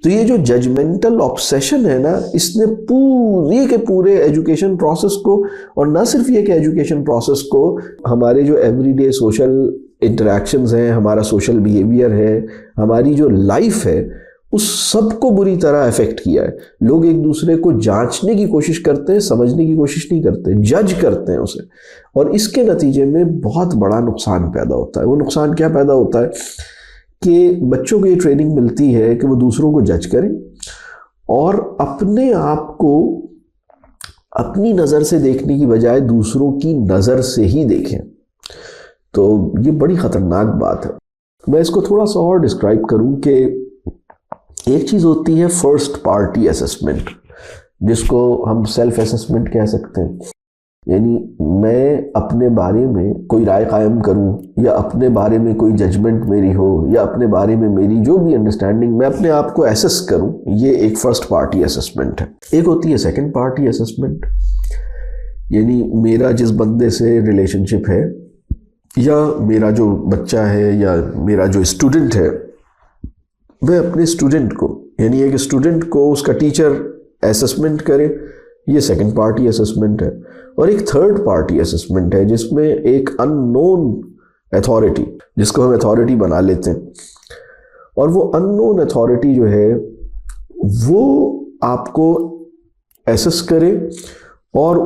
تو یہ جو ججمنٹل آبسیشن ہے نا، اس نے پوری کے پورے ایجوکیشن پروسیس کو، اور نہ صرف یہ کہ ایجوکیشن پروسیس کو، ہمارے جو ایوری ڈے سوشل انٹریکشنز ہیں، ہمارا سوشل بیہیویئر ہے، ہماری جو لائف ہے، اس سب کو بری طرح افیکٹ کیا ہے. لوگ ایک دوسرے کو جانچنے کی کوشش کرتے ہیں، سمجھنے کی کوشش نہیں کرتے، جج کرتے ہیں اسے، اور اس کے نتیجے میں بہت بڑا نقصان پیدا ہوتا ہے. وہ نقصان کیا پیدا ہوتا ہے کہ بچوں کو یہ ٹریننگ ملتی ہے کہ وہ دوسروں کو جج کریں اور اپنے آپ کو اپنی نظر سے دیکھنے کی بجائے دوسروں کی نظر سے ہی دیکھیں. تو یہ بڑی خطرناک بات ہے. میں اس کو تھوڑا سا اور ڈسکرائب کروں کہ ایک چیز ہوتی ہے فرسٹ پارٹی اسسمنٹ، جس کو ہم سیلف اسسمنٹ کہہ سکتے ہیں. یعنی میں اپنے بارے میں کوئی رائے قائم کروں، یا اپنے بارے میں کوئی ججمنٹ میری ہو، یا اپنے بارے میں میری جو بھی انڈرسٹینڈنگ، میں اپنے آپ کو ایسس کروں. یہ ایک فرسٹ پارٹی اسسمنٹ ہے. ایک ہوتی ہے سیکنڈ پارٹی اسسمنٹ، یعنی میرا جس بندے سے ریلیشن شپ ہے، یا میرا جو بچہ ہے، یا میرا جو اسٹوڈنٹ ہے، میں اپنے اسٹوڈنٹ کو، یعنی ایک اسٹوڈنٹ کو اس کا ٹیچر اسسمنٹ کرے، یہ سیکنڈ پارٹی اسسمنٹ ہے. اور ایک تھرڈ پارٹی اسسمنٹ ہے جس میں ایک ان نون اتھارٹی، جس کو ہم اتھارٹی بنا لیتے ہیں، اور وہ ان نون اتھارٹی جو ہے وہ آپ کو ایسس کرے، اور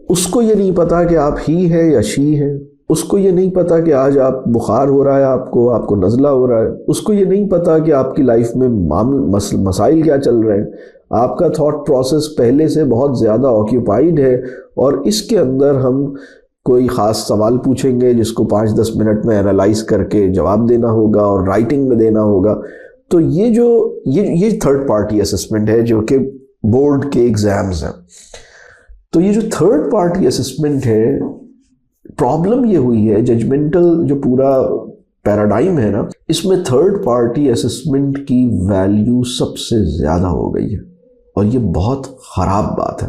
اس کو یہ نہیں پتا کہ آپ ہی ہے یا شی ہے، اس کو یہ نہیں پتا کہ آج آپ بخار ہو رہا ہے، آپ کو نزلہ ہو رہا ہے، اس کو یہ نہیں پتا کہ آپ کی لائف میں مسائل کیا چل رہے ہیں. آپ کا تھاٹ پروسیس پہلے سے بہت زیادہ آکیوپائیڈ ہے، اور اس کے اندر ہم کوئی خاص سوال پوچھیں گے جس کو 5-10 منٹ میں انالائز کر کے جواب دینا ہوگا اور رائٹنگ میں دینا ہوگا. تو یہ تھرڈ پارٹی اسسمنٹ ہے جو کہ بورڈ کے ایگزامز ہیں. تو یہ جو تھرڈ پارٹی اسسمنٹ ہے، پرابلم یہ ہوئی ہے ججمنٹل جو پورا پیراڈائم ہے نا، اس میں تھرڈ پارٹی اسسمنٹ کی ویلیو سب سے زیادہ ہو گئی ہے، اور یہ بہت خراب بات ہے.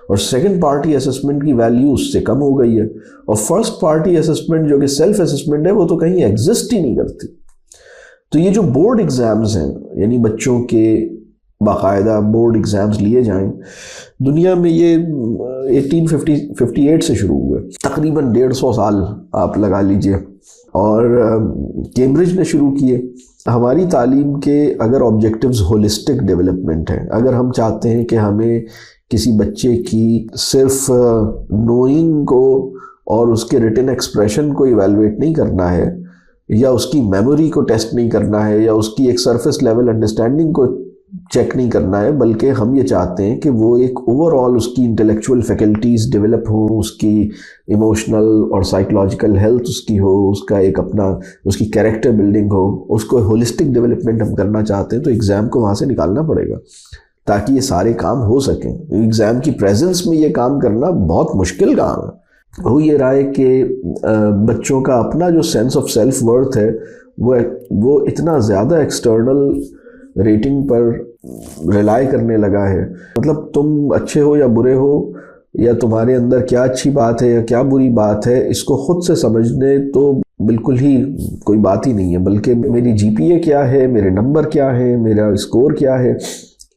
اور سیکنڈ پارٹی اسسمنٹ کی ویلیو اس سے کم ہو گئی ہے، اور فرسٹ پارٹی اسسمنٹ جو کہ سیلف اسسمنٹ ہے وہ تو کہیں ایگزسٹ ہی نہیں کرتی. تو یہ جو بورڈ ایگزامز ہیں، یعنی بچوں کے باقاعدہ بورڈ ایگزامز لیے جائیں، دنیا میں یہ 1858 سے شروع ہوئے، تقریباً 150 سال آپ لگا لیجئے، اور کیمبرج نے شروع کیے. ہماری تعلیم کے اگر آبجیکٹیوز ہولسٹک ڈیولپمنٹ ہیں، اگر ہم چاہتے ہیں کہ ہمیں کسی بچے کی صرف نوئنگ کو اور اس کے ریٹن ایکسپریشن کو ایویلویٹ نہیں کرنا ہے، یا اس کی میموری کو ٹیسٹ نہیں کرنا ہے، یا اس کی ایک سرفیس لیول انڈرسٹینڈنگ کو چیک نہیں کرنا ہے، بلکہ ہم یہ چاہتے ہیں کہ وہ ایک اوور آل اس کی انٹلیکچوئل فیکلٹیز ڈیولپ ہوں، اس کی ایموشنل اور سائیکولوجیکل ہیلتھ اس کی ہو، اس کا ایک اپنا اس کی کیریکٹر بلڈنگ ہو، اس کو ہولسٹک ڈیولپمنٹ ہم کرنا چاہتے ہیں، تو ایگزام کو وہاں سے نکالنا پڑے گا تاکہ یہ سارے کام ہو سکیں. ایگزام کی پریزنس میں یہ کام کرنا بہت مشکل کام ہے. ہو یہ رہا ہے کہ بچوں کا اپنا جو سینس آف سیلف ورتھ ہے وہ اتنا زیادہ ایکسٹرنل ریٹنگ پر ریلائی کرنے لگا ہے. مطلب تم اچھے ہو یا برے ہو، یا تمہارے اندر کیا اچھی بات ہے یا کیا بری بات ہے، اس کو خود سے سمجھنے تو بالکل ہی کوئی بات ہی نہیں ہے، بلکہ میری جی پی اے کیا ہے، میرے نمبر کیا ہے، میرا اسکور کیا ہے،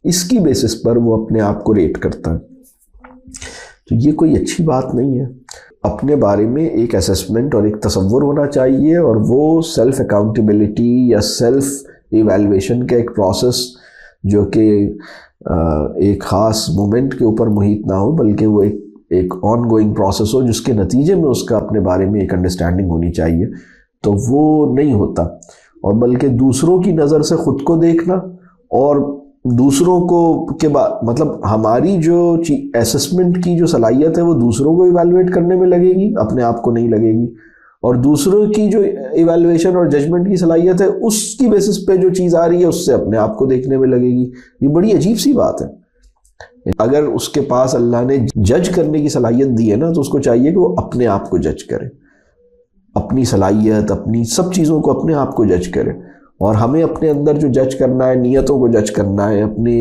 اس کی بیسس پر وہ اپنے آپ کو ریٹ کرتا ہے. تو یہ کوئی اچھی بات نہیں ہے. اپنے بارے میں ایک اسیسمنٹ اور ایک تصور ہونا چاہیے، اور وہ سیلف اکاؤنٹیبلٹی یا سیلف ایویلویشن کا ایک پروسیس جو کہ ایک خاص مومنٹ کے اوپر محیط نہ ہو، بلکہ وہ ایک آن گوئنگ پروسیس ہو، جس کے نتیجے میں اس کا اپنے بارے میں ایک انڈرسٹینڈنگ ہونی چاہیے. تو وہ نہیں ہوتا، اور بلکہ دوسروں کی نظر سے خود کو دیکھنا، اور دوسروں کو کے بعد مطلب ہماری جو اسسمنٹ کی جو صلاحیت ہے وہ دوسروں کو ایویلویٹ کرنے میں لگے گی، اپنے آپ کو نہیں لگے گی، اور دوسروں کی جو ایویلویشن اور ججمنٹ کی صلاحیت ہے اس کی بیسس پہ جو چیز آ رہی ہے اس سے اپنے آپ کو دیکھنے میں لگے گی. یہ بڑی عجیب سی بات ہے. اگر اس کے پاس اللہ نے جج کرنے کی صلاحیت دی ہے نا، تو اس کو چاہیے کہ وہ اپنے آپ کو جج کرے، اپنی صلاحیت، اپنی سب چیزوں کو اپنے آپ کو جج کرے. اور ہمیں اپنے اندر جو جج کرنا ہے، نیتوں کو جج کرنا ہے، اپنے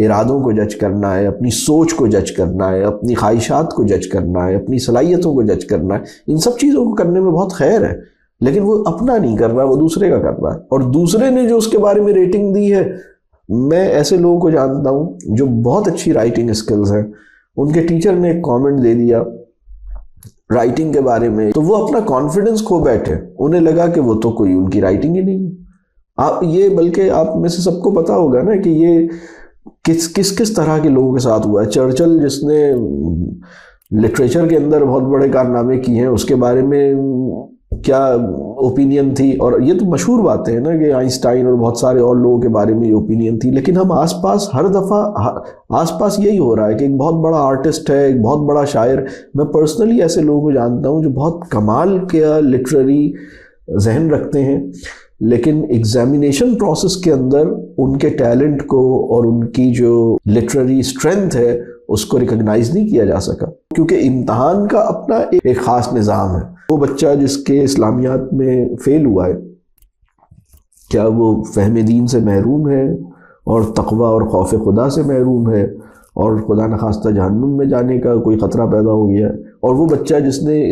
ارادوں کو جج کرنا ہے، اپنی سوچ کو جج کرنا ہے، اپنی خواہشات کو جج کرنا ہے، اپنی صلاحیتوں کو جج کرنا ہے. ان سب چیزوں کو کرنے میں بہت خیر ہے، لیکن وہ اپنا نہیں کر رہا، وہ دوسرے کا کر رہا ہے. اور دوسرے نے جو اس کے بارے میں ریٹنگ دی ہے، میں ایسے لوگوں کو جانتا ہوں جو بہت اچھی رائٹنگ اسکلز ہیں، ان کے ٹیچر نے ایک کامنٹ دے دیا رائٹنگ کے بارے میں، تو وہ اپنا کانفیڈنس کھو بیٹھے. انہیں لگا کہ وہ تو کوئی ان کی رائٹنگ ہی نہیں ہے. یہ بلکہ آپ میں سے سب کو پتا ہوگا نا کہ یہ کس طرح کے لوگوں کے ساتھ ہوا ہے. چرچل جس نے لٹریچر کے اندر بہت بڑے کارنامے کیے ہیں، اس کے بارے میں کیا اوپینین تھی. اور یہ تو مشہور باتیں ہیں نا کہ آئنسٹائن اور بہت سارے اور لوگوں کے بارے میں یہ اوپینین تھی. لیکن ہم آس پاس ہر دفعہ آس پاس یہی ہو رہا ہے کہ ایک بہت بڑا آرٹسٹ ہے، ایک بہت بڑا شاعر. میں پرسنلی ایسے لوگوں کو جانتا ہوں جو بہت کمال کا لٹریری ذہن رکھتے ہیں، لیکن ایگزامینیشن پروسیس کے اندر ان کے ٹیلنٹ کو اور ان کی جو لٹریری اسٹرینتھ ہے اس کو ریکگنائز نہیں کیا جا سکا، کیونکہ امتحان کا اپنا ایک خاص نظام ہے. وہ بچہ جس کے اسلامیات میں فیل ہوا ہے، کیا وہ فہم دین سے محروم ہے اور تقوی اور خوف خدا سے محروم ہے، اور خدا نخواستہ جہنم میں جانے کا کوئی خطرہ پیدا ہو گیا ہے؟ اور وہ بچہ جس نے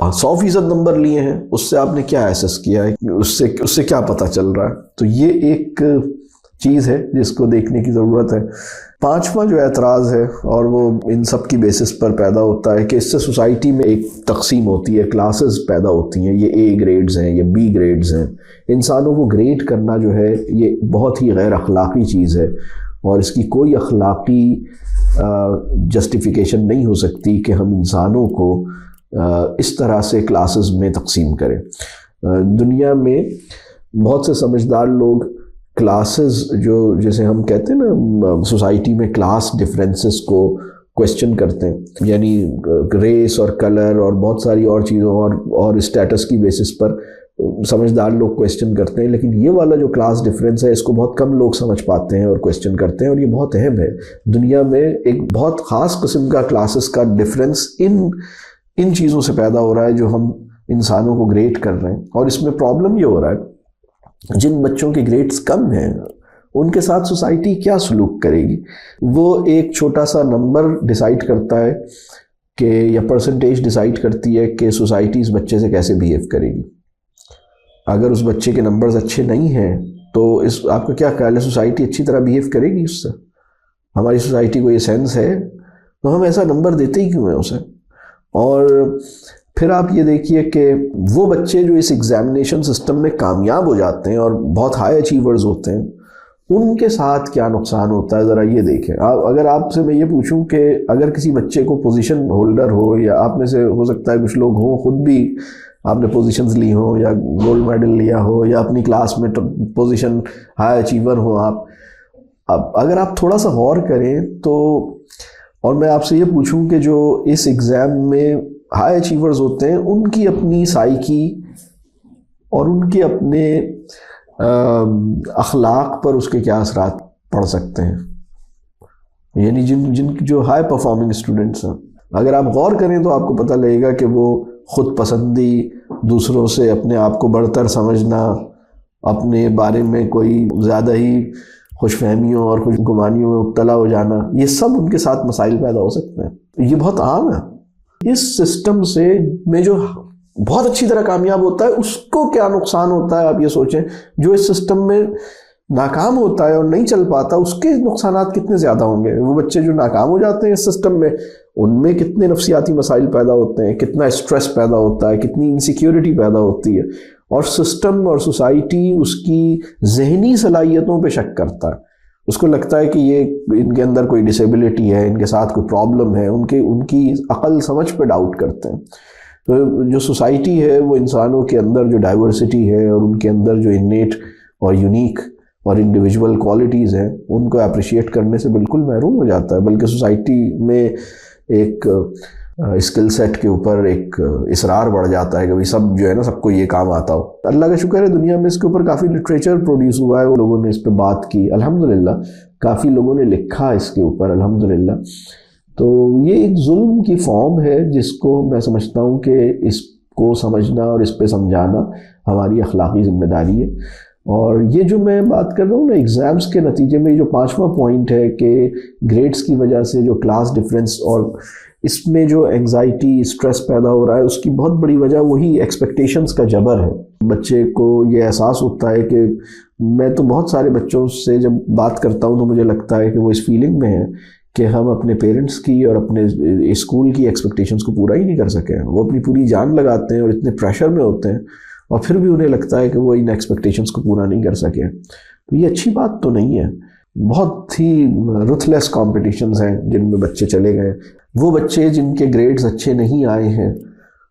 100% نمبر لیے ہیں، اس سے آپ نے کیا ایسس کیا ہے، اس سے کیا پتہ چل رہا ہے؟ تو یہ ایک چیز ہے جس کو دیکھنے کی ضرورت ہے. پانچواں جو اعتراض ہے، اور وہ ان سب کی بیسس پر پیدا ہوتا ہے، کہ اس سے سوسائٹی میں ایک تقسیم ہوتی ہے، کلاسز پیدا ہوتی ہیں. یہ اے گریڈز ہیں، یہ بی گریڈز ہیں. انسانوں کو گریڈ کرنا جو ہے یہ بہت ہی غیر اخلاقی چیز ہے، اور اس کی کوئی اخلاقی جسٹیفیکیشن نہیں ہو سکتی کہ ہم انسانوں کو اس طرح سے کلاسز میں تقسیم کریں. دنیا میں بہت سے سمجھدار لوگ کلاسز جو جیسے ہم کہتے ہیں نا سوسائٹی میں کلاس ڈفرینسز کو کویسچن کرتے ہیں، یعنی ریس اور کلر اور بہت ساری اور چیزوں اور اسٹیٹس کی بیسس پر سمجھدار لوگ کویسچن کرتے ہیں، لیکن یہ والا جو کلاس ڈفرینس ہے اس کو بہت کم لوگ سمجھ پاتے ہیں اور کویسچن کرتے ہیں، اور یہ بہت اہم ہے۔ دنیا میں ایک بہت خاص قسم کا کلاسز کا ڈفرینس ان چیزوں سے پیدا ہو رہا ہے جو ہم انسانوں کو گریڈ کر رہے ہیں، اور اس میں پرابلم یہ ہو رہا ہے جن بچوں کے گریڈز کم ہیں ان کے ساتھ سوسائٹی کیا سلوک کرے گی؟ وہ ایک چھوٹا سا نمبر ڈیسائیڈ کرتا ہے کہ یا پرسنٹیج ڈیسائیڈ کرتی ہے کہ سوسائٹی اس بچے سے کیسے بیہیو کرے گی۔ اگر اس بچے کے نمبرز اچھے نہیں ہیں تو آپ کا کیا خیال ہے سوسائٹی اچھی طرح بیہیو کرے گی اس سے؟ ہماری سوسائٹی کو یہ سینس ہے تو ہم ایسا نمبر دیتے ہی کیوں ہیں اسے؟ اور پھر آپ یہ دیکھیے کہ وہ بچے جو اس ایگزامینیشن سسٹم میں کامیاب ہو جاتے ہیں اور بہت ہائی اچیورز ہوتے ہیں، ان کے ساتھ کیا نقصان ہوتا ہے ذرا یہ دیکھیں۔ اگر آپ سے میں یہ پوچھوں کہ اگر کسی بچے کو پوزیشن ہولڈر ہو، یا آپ میں سے ہو سکتا ہے کچھ لوگ ہوں خود بھی آپ نے پوزیشنز لی ہوں یا گولڈ میڈل لیا ہو یا اپنی کلاس میں پوزیشن ہائی اچیور ہو اب اگر آپ تھوڑا سا غور کریں تو، اور میں آپ سے یہ پوچھوں کہ جو اس ایگزام میں ہائی اچیورز ہوتے ہیں ان کی اپنی سائیکی اور ان کے اپنے اخلاق پر اس کے کیا اثرات پڑ سکتے ہیں، یعنی جن جو ہائی پرفارمنگ اسٹوڈنٹس ہیں، اگر آپ غور کریں تو آپ کو پتہ لگے گا کہ وہ خود پسندی، دوسروں سے اپنے آپ کو بڑھ کر سمجھنا، اپنے بارے میں کوئی زیادہ ہی خوش فہمیوں اور خوش گمانیوں میں مبتلا ہو جانا، یہ سب ان کے ساتھ مسائل پیدا ہو سکتے ہیں۔ یہ بہت عام ہے۔ اس سسٹم سے میں جو بہت اچھی طرح کامیاب ہوتا ہے اس کو کیا نقصان ہوتا ہے آپ یہ سوچیں، جو اس سسٹم میں ناکام ہوتا ہے اور نہیں چل پاتا اس کے نقصانات کتنے زیادہ ہوں گے۔ وہ بچے جو ناکام ہو جاتے ہیں اس سسٹم میں، ان میں کتنے نفسیاتی مسائل پیدا ہوتے ہیں، کتنا اسٹریس پیدا ہوتا ہے، کتنی انسیکیورٹی پیدا ہوتی ہے، اور سسٹم اور سوسائٹی اس کی ذہنی صلاحیتوں پہ شک کرتا ہے۔ اس کو لگتا ہے کہ یہ ان کے اندر کوئی ڈسیبلٹی ہے، ان کے ساتھ کوئی پرابلم ہے، ان کی عقل سمجھ پہ ڈاؤٹ کرتے ہیں۔ تو جو سوسائٹی ہے وہ انسانوں کے اندر جو ڈائیورسٹی ہے اور ان کے اندر جو انیٹ اور یونیک اور انڈیویجول کوالٹیز ہیں ان کو اپریشیٹ کرنے سے بالکل محروم ہو جاتا ہے، بلکہ سوسائٹی میں ایک اسکل سیٹ کے اوپر ایک اصرار بڑھ جاتا ہے کہ سب جو ہے نا سب کو یہ کام آتا ہو۔ اللہ کا شکر ہے دنیا میں اس کے اوپر کافی لٹریچر پروڈیوس ہوا ہے، وہ لوگوں نے اس پہ بات کی الحمدللہ، کافی لوگوں نے لکھا اس کے اوپر الحمدللہ۔ تو یہ ایک ظلم کی فارم ہے جس کو میں سمجھتا ہوں کہ اس کو سمجھنا اور اس پہ سمجھانا ہماری اخلاقی ذمہ داری ہے۔ اور یہ جو میں بات کر رہا ہوں نا ایگزامز کے نتیجے میں، جو 5واں پوائنٹ ہے کہ گریڈز کی وجہ سے جو کلاس ڈفرینس اور اس میں جو انگزائٹی اسٹریس پیدا ہو رہا ہے، اس کی بہت بڑی وجہ وہی ایکسپیکٹیشنز کا جبر ہے۔ بچے کو یہ احساس ہوتا ہے کہ میں تو بہت سارے بچوں سے جب بات کرتا ہوں تو مجھے لگتا ہے کہ وہ اس فیلنگ میں ہے کہ ہم اپنے پیرنٹس کی اور اپنے اسکول کی ایکسپیکٹیشنز کو پورا ہی نہیں کر سکے ہیں۔ وہ اپنی پوری جان لگاتے ہیں اور اتنے پریشر میں ہوتے ہیں، اور پھر بھی انہیں لگتا ہے کہ وہ ان ایکسپیکٹیشنز کو پورا نہیں کر سکے۔ تو یہ اچھی بات تو نہیں ہے۔ بہت ہی رتھلیس کمپٹیشنز ہیں جن میں بچے چلے گئے۔ وہ بچے جن کے گریڈز اچھے نہیں آئے ہیں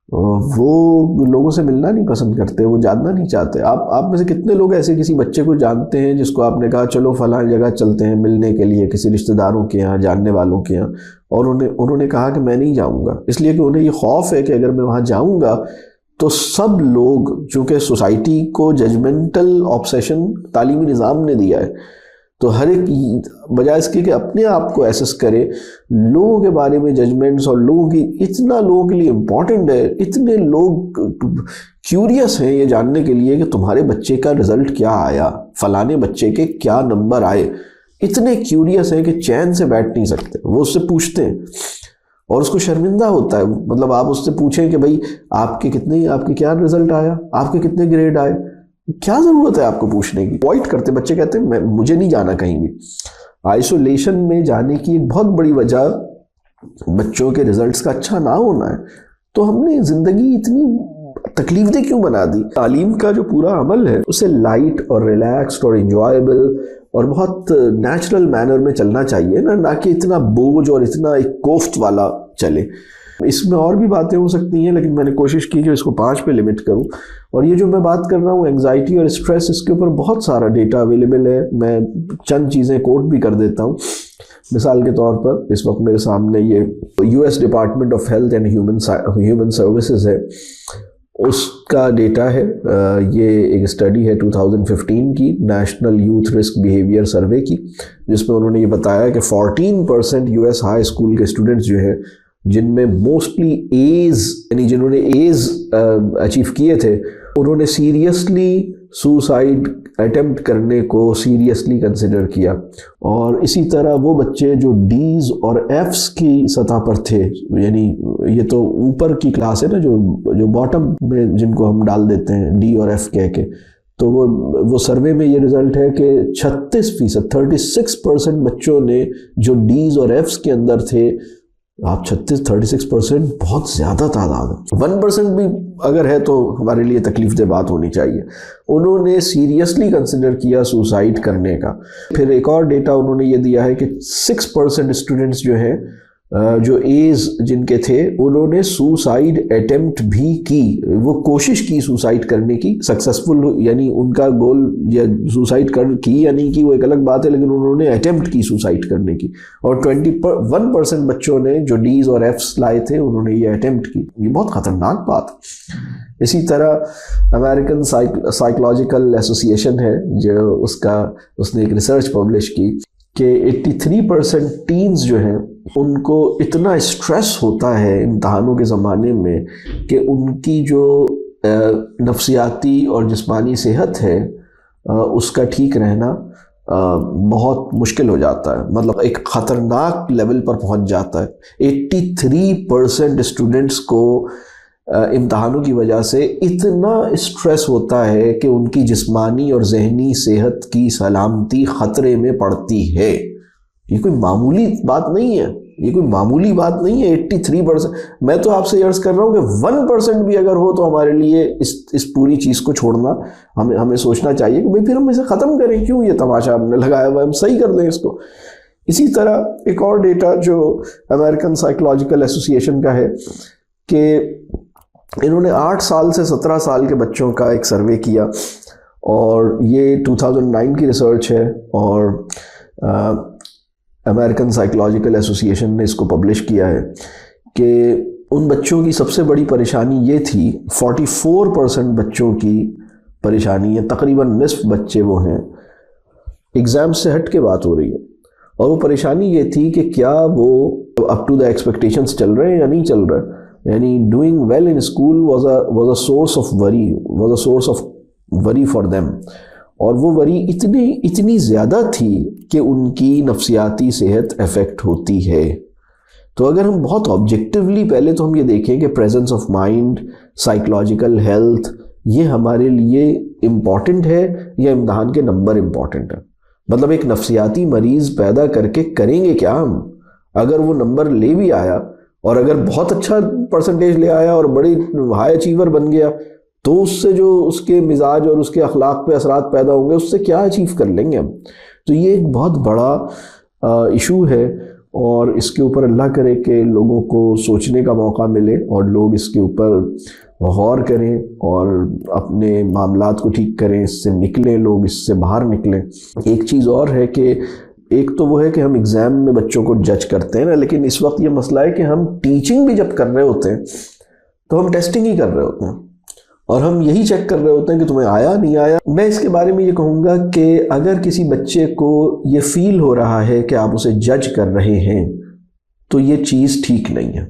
وہ لوگوں سے ملنا نہیں پسند کرتے، وہ جاننا نہیں چاہتے۔ آپ میں سے کتنے لوگ ایسے کسی بچے کو جانتے ہیں جس کو آپ نے کہا چلو فلاں جگہ چلتے ہیں ملنے کے لیے کسی رشتہ داروں کے یہاں، جاننے والوں کے یہاں، اور انہوں نے کہا کہ میں نہیں جاؤں گا، اس لیے کہ انہیں یہ خوف ہے کہ اگر میں وہاں جاؤں گا تو سب لوگ، چونکہ سوسائٹی کو ججمنٹل آبسیشن تعلیمی نظام نے دیا ہے، تو ہر ایک بجائے اس کے کہ اپنے آپ کو ایسس کرے، لوگوں کے بارے میں ججمنٹس اور لوگوں کی اتنا لوگوں کے لیے امپورٹنٹ ہے، اتنے لوگ کیوریس ہیں یہ جاننے کے لیے کہ تمہارے بچے کا رزلٹ کیا آیا، فلانے بچے کے کیا نمبر آئے، اتنے کیوریس ہیں کہ چین سے بیٹھ نہیں سکتے، وہ اس سے پوچھتے ہیں اور اس کو شرمندہ ہوتا ہے۔ مطلب آپ اس سے پوچھیں کہ بھائی آپ کے کیا رزلٹ آیا، آپ کے کتنے گریڈ آئے، کیا ضرورت ہے آپ کو پوچھنے کی؟ اوائڈ کرتے بچے، کہتے ہیں مجھے نہیں جانا کہیں بھی۔ آئسولیشن میں جانے کی ایک بہت بڑی وجہ بچوں کے رزلٹس کا اچھا نہ ہونا ہے۔ تو ہم نے زندگی اتنی تکلیف دہ کیوں بنا دی؟ تعلیم کا جو پورا عمل ہے اسے لائٹ اور ریلیکسڈ اور انجوائبل اور بہت نیچرل مینر میں چلنا چاہیے، نہ کہ اتنا بوجھ اور اتنا ایک کوفت والا چلے۔ اس میں اور بھی باتیں ہو سکتی ہیں لیکن میں نے کوشش کی کہ اس کو 5 پہ لمٹ کروں۔ اور یہ جو میں بات کر رہا ہوں انگزائٹی اور اسٹریس، اس کے اوپر بہت سارا ڈیٹا اویلیبل ہے، میں چند چیزیں کوٹ بھی کر دیتا ہوں۔ مثال کے طور پر اس وقت میرے سامنے یہ US department of health and human services ہے، اس کا ڈیٹا ہے، یہ ایک اسٹڈی ہے 2015 کی national youth risk behaviour survey کی، جس میں انہوں نے یہ بتایا کہ 14% US ہائی اسکول کے اسٹوڈنٹس جو ہیں جن میں موسٹلی ایز، یعنی جنہوں نے ایز اچیو کیے تھے، انہوں نے سیریسلی سوسائڈ اٹیمپٹ کرنے کو سیریسلی کنسیڈر کیا. اور اسی طرح وہ بچے جو ڈیز اور ایفس کی سطح پر تھے، یعنی یہ تو اوپر کی کلاس ہے نا، جو باٹم میں جن کو ہم ڈال دیتے ہیں ڈی اور ایف کہہ کے، تو وہ سروے میں یہ رزلٹ ہے کہ 36% بچوں نے جو ڈیز اور ایفس کے اندر تھے، آپ 36% بہت زیادہ تعداد ہے. 1% بھی اگر ہے تو ہمارے لیے تکلیف دہ بات ہونی چاہیے. انہوں نے سیریسلی کنسیڈر کیا سوسائڈ کرنے کا. پھر ایک اور ڈیٹا انہوں نے یہ دیا ہے کہ 6% اسٹوڈنٹس جو ہیں جو ایز جن کے تھے، انہوں نے سوسائڈ اٹیمپٹ بھی کی، وہ کوشش کی سوسائڈ کرنے کی، سکسیسفل یعنی ان کا گول یا سوسائڈ کی یا نہیں کی وہ ایک الگ بات ہے، لیکن انہوں نے اٹیمپٹ کی سوسائڈ کرنے کی. اور 21% بچوں نے جو ڈیز اور ایفس لائے تھے انہوں نے یہ اٹیمپٹ کی. یہ بہت خطرناک بات. اسی طرح امریکن سائیکولوجیکل ایسوسی ایشن ہے جو اس نے ایک ریسرچ پبلش کی کہ 83% ٹینز جو ہیں ان کو اتنا اسٹریس ہوتا ہے امتحانوں کے زمانے میں کہ ان کی جو نفسیاتی اور جسمانی صحت ہے اس کا ٹھیک رہنا بہت مشکل ہو جاتا ہے، مطلب ایک خطرناک لیول پر پہنچ جاتا ہے. 83% اسٹوڈنٹس کو امتحانوں کی وجہ سے اتنا اسٹریس ہوتا ہے کہ ان کی جسمانی اور ذہنی صحت کی سلامتی خطرے میں پڑتی ہے. یہ کوئی معمولی بات نہیں ہے، یہ کوئی معمولی بات نہیں ہے. 83%، میں تو آپ سے عرض کر رہا ہوں کہ 1% بھی اگر ہو تو ہمارے لیے اس پوری چیز کو چھوڑنا، ہمیں سوچنا چاہیے کہ پھر ہم اسے ختم کریں، کیوں یہ تماشا ہم نے لگایا ہوا ہے، ہم صحیح کر دیں اس کو. اسی طرح ایک اور ڈیٹا جو امریکن سائیکولوجیکل ایسوسی ایشن کا ہے کہ انہوں نے 8 سال سے 17 سال کے بچوں کا ایک سروے کیا، اور یہ 2009 کی ریسرچ ہے، اور امریکن سائیکولوجیکل ایسوسی ایشن نے اس کو پبلش کیا ہے کہ ان بچوں کی سب سے بڑی پریشانی یہ تھی، 44% بچوں کی پریشانی ہے، تقریباً نصف بچے وہ ہیں، ایگزام سے ہٹ کے بات ہو رہی ہے، اور وہ پریشانی یہ تھی کہ کیا وہ اپ ٹو دا ایکسپیکٹیشنز چل رہے ہیں یا نہیں چل رہے. یعنی doing well in school was a source of worry for them, اور وہ وری اتنی زیادہ تھی کہ ان کی نفسیاتی صحت افیکٹ ہوتی ہے. تو اگر ہم بہت آبجیکٹیولی پہلے تو ہم یہ دیکھیں کہ presence of mind, psychological health, یہ ہمارے لیے امپورٹنٹ ہے یا امتحان کے نمبر امپورٹنٹ ہے. مطلب ایک نفسیاتی مریض پیدا کر کے کریں گے کیا ہم؟ اگر وہ نمبر لے بھی آیا اور اگر بہت اچھا پرسنٹیج لے آیا اور بڑی ہائی اچیور بن گیا، تو اس سے جو اس کے مزاج اور اس کے اخلاق پہ اثرات پیدا ہوں گے، اس سے کیا اچیو کر لیں گے ہم؟ تو یہ ایک بہت بڑا ایشو ہے، اور اس کے اوپر اللہ کرے کہ لوگوں کو سوچنے کا موقع ملے اور لوگ اس کے اوپر غور کریں اور اپنے معاملات کو ٹھیک کریں، اس سے نکلیں، لوگ اس سے باہر نکلیں. ایک چیز اور ہے کہ ایک تو وہ ہے کہ ہم ایگزام میں بچوں کو جج کرتے ہیں نا، لیکن اس وقت یہ مسئلہ ہے کہ ہم ٹیچنگ بھی جب کر رہے ہوتے ہیں تو ہم ٹیسٹنگ ہی کر رہے ہوتے ہیں، اور ہم یہی چیک کر رہے ہوتے ہیں کہ تمہیں آیا نہیں آیا. میں اس کے بارے میں یہ کہوں گا کہ اگر کسی بچے کو یہ فیل ہو رہا ہے کہ آپ اسے جج کر رہے ہیں تو یہ چیز ٹھیک نہیں ہے.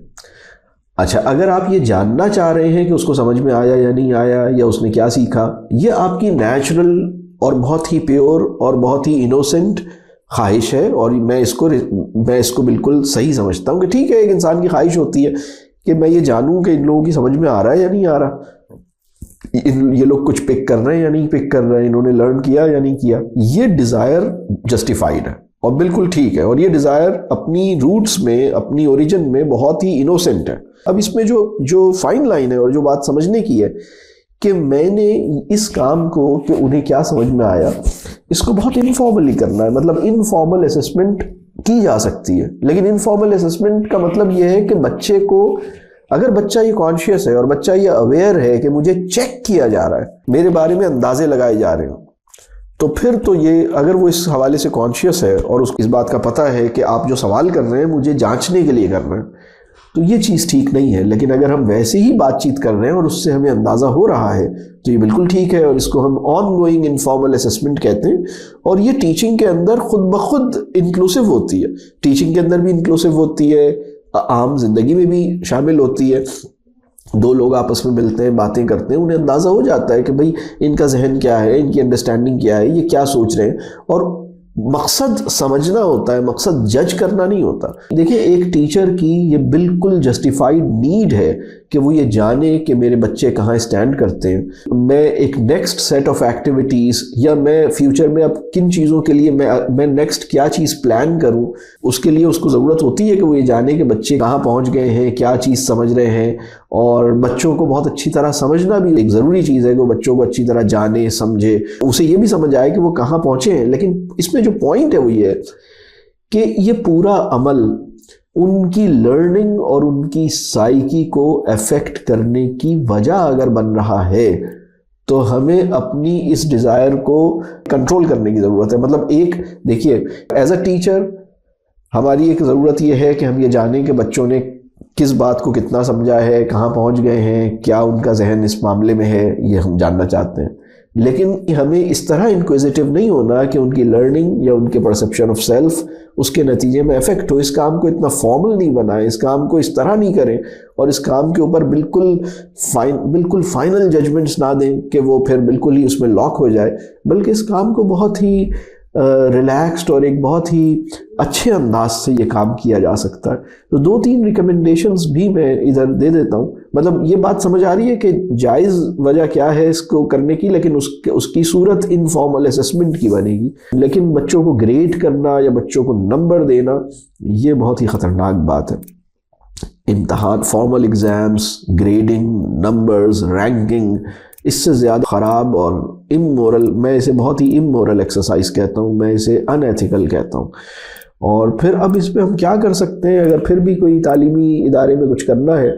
اچھا، اگر آپ یہ جاننا چاہ رہے ہیں کہ اس کو سمجھ میں آیا یا نہیں آیا یا اس نے کیا سیکھا، یہ آپ کی نیچرل اور بہت ہی پیور اور بہت ہی انوسنٹ خواہش ہے، اور میں اس کو بالکل صحیح سمجھتا ہوں کہ ٹھیک ہے، ایک انسان کی خواہش ہوتی ہے کہ میں یہ جانوں کہ ان لوگوں کی سمجھ میں آ رہا ہے یا نہیں آ رہا، یہ لوگ کچھ پک کر رہے ہیں یا نہیں پک کر رہے ہیں، انہوں نے لرن کیا یا نہیں کیا. یہ ڈیزائر جسٹیفائڈ ہے اور بالکل ٹھیک ہے، اور یہ ڈیزائر اپنی روٹس میں، اپنی اوریجن میں بہت ہی انوسنٹ ہے. اب اس میں جو فائن لائن ہے اور جو بات سمجھنے کی ہے کہ میں نے اس کام کو کہ انہیں کیا سمجھ میں آیا، اس کو بہت انفارملی کرنا ہے. مطلب انفارمل اسسمنٹ کی جا سکتی ہے، لیکن انفارمل اسسمنٹ کا مطلب یہ ہے کہ بچے کو، اگر بچہ یہ کانشیس ہے اور بچہ یہ اویئر ہے کہ مجھے چیک کیا جا رہا ہے، میرے بارے میں اندازے لگائے جا رہے ہیں، تو پھر تو یہ، اگر وہ اس حوالے سے کانشیس ہے اور اس بات کا پتہ ہے کہ آپ جو سوال کر رہے ہیں مجھے جانچنے کے لیے کر رہے ہیں، تو یہ چیز ٹھیک نہیں ہے. لیکن اگر ہم ویسے ہی بات چیت کر رہے ہیں اور اس سے ہمیں اندازہ ہو رہا ہے تو یہ بالکل ٹھیک ہے, اور اس کو ہم آن گوئنگ انفارمل اسسمنٹ کہتے ہیں. اور یہ ٹیچنگ کے اندر خود بخود انکلوسیو ہوتی ہے, ٹیچنگ کے اندر بھی انکلوسیو ہوتی ہے, عام زندگی میں بھی شامل ہوتی ہے. دو لوگ آپس میں ملتے ہیں, باتیں کرتے ہیں, انہیں اندازہ ہو جاتا ہے کہ بھئی ان کا ذہن کیا ہے, ان کی انڈرسٹینڈنگ کیا ہے, یہ کیا سوچ رہے ہیں. اور مقصد سمجھنا ہوتا ہے, مقصد جج کرنا نہیں ہوتا. دیکھیں, ایک ٹیچر کی یہ بالکل جسٹیفائیڈ نیڈ ہے کہ وہ یہ جانے کہ میرے بچے کہاں اسٹینڈ کرتے ہیں. میں ایک نیکسٹ سیٹ آف ایکٹیویٹیز, یا میں فیوچر میں اب کن چیزوں کے لیے میں نیکسٹ کیا چیز پلان کروں, اس کے لیے اس کو ضرورت ہوتی ہے کہ وہ یہ جانے کہ بچے کہاں پہنچ گئے ہیں, کیا چیز سمجھ رہے ہیں. اور بچوں کو بہت اچھی طرح سمجھنا بھی ایک ضروری چیز ہے کہ وہ بچوں کو اچھی طرح جانے, سمجھے, اسے یہ بھی سمجھ آئے کہ وہ کہاں پہنچے ہیں. لیکن اس میں جو پوائنٹ ہے وہ یہ ہے کہ یہ پورا عمل ان کی لرننگ اور ان کی سائیکی کو افیکٹ کرنے کی وجہ اگر بن رہا ہے تو ہمیں اپنی اس ڈیزائر کو کنٹرول کرنے کی ضرورت ہے. مطلب ایک دیکھیے, ایز اے ٹیچر ہماری ایک ضرورت یہ ہے کہ ہم یہ جانیں کہ بچوں نے کس بات کو کتنا سمجھا ہے, کہاں پہنچ گئے ہیں, کیا ان کا ذہن اس معاملے میں ہے, یہ ہم جاننا چاہتے ہیں. لیکن ہمیں اس طرح انکویزیٹو نہیں ہونا کہ ان کی لرننگ یا ان کے پرسپشن آف سیلف اس کے نتیجے میں افیکٹ ہو. اس کام کو اتنا فارمل نہیں بنائیں, اس کام کو اس طرح نہیں کریں, اور اس کام کے اوپر بالکل فائنل ججمنٹس نہ دیں کہ وہ پھر بالکل ہی اس میں لاک ہو جائے. بلکہ اس کام کو بہت ہی ریلیکسڈ اور ایک بہت ہی اچھے انداز سے یہ کام کیا جا سکتا ہے. تو 2-3 ریکمنڈیشنز بھی میں ادھر دے دیتا ہوں. مطلب یہ بات سمجھ آ رہی ہے کہ جائز وجہ کیا ہے اس کو کرنے کی, لیکن اس کی صورت انفارمل اسسمنٹ کی بنے گی. لیکن بچوں کو گریڈ کرنا یا بچوں کو نمبر دینا یہ بہت ہی خطرناک بات ہے. امتحان, formal exams, grading, numbers, ranking, اس سے زیادہ خراب اور امورل, میں اسے بہت ہی امورل ایکسرسائز کہتا ہوں, میں اسے ان ایتھیکل کہتا ہوں. اور پھر اب اس پہ ہم کیا کر سکتے ہیں؟ اگر پھر بھی کوئی تعلیمی ادارے میں کچھ کرنا ہے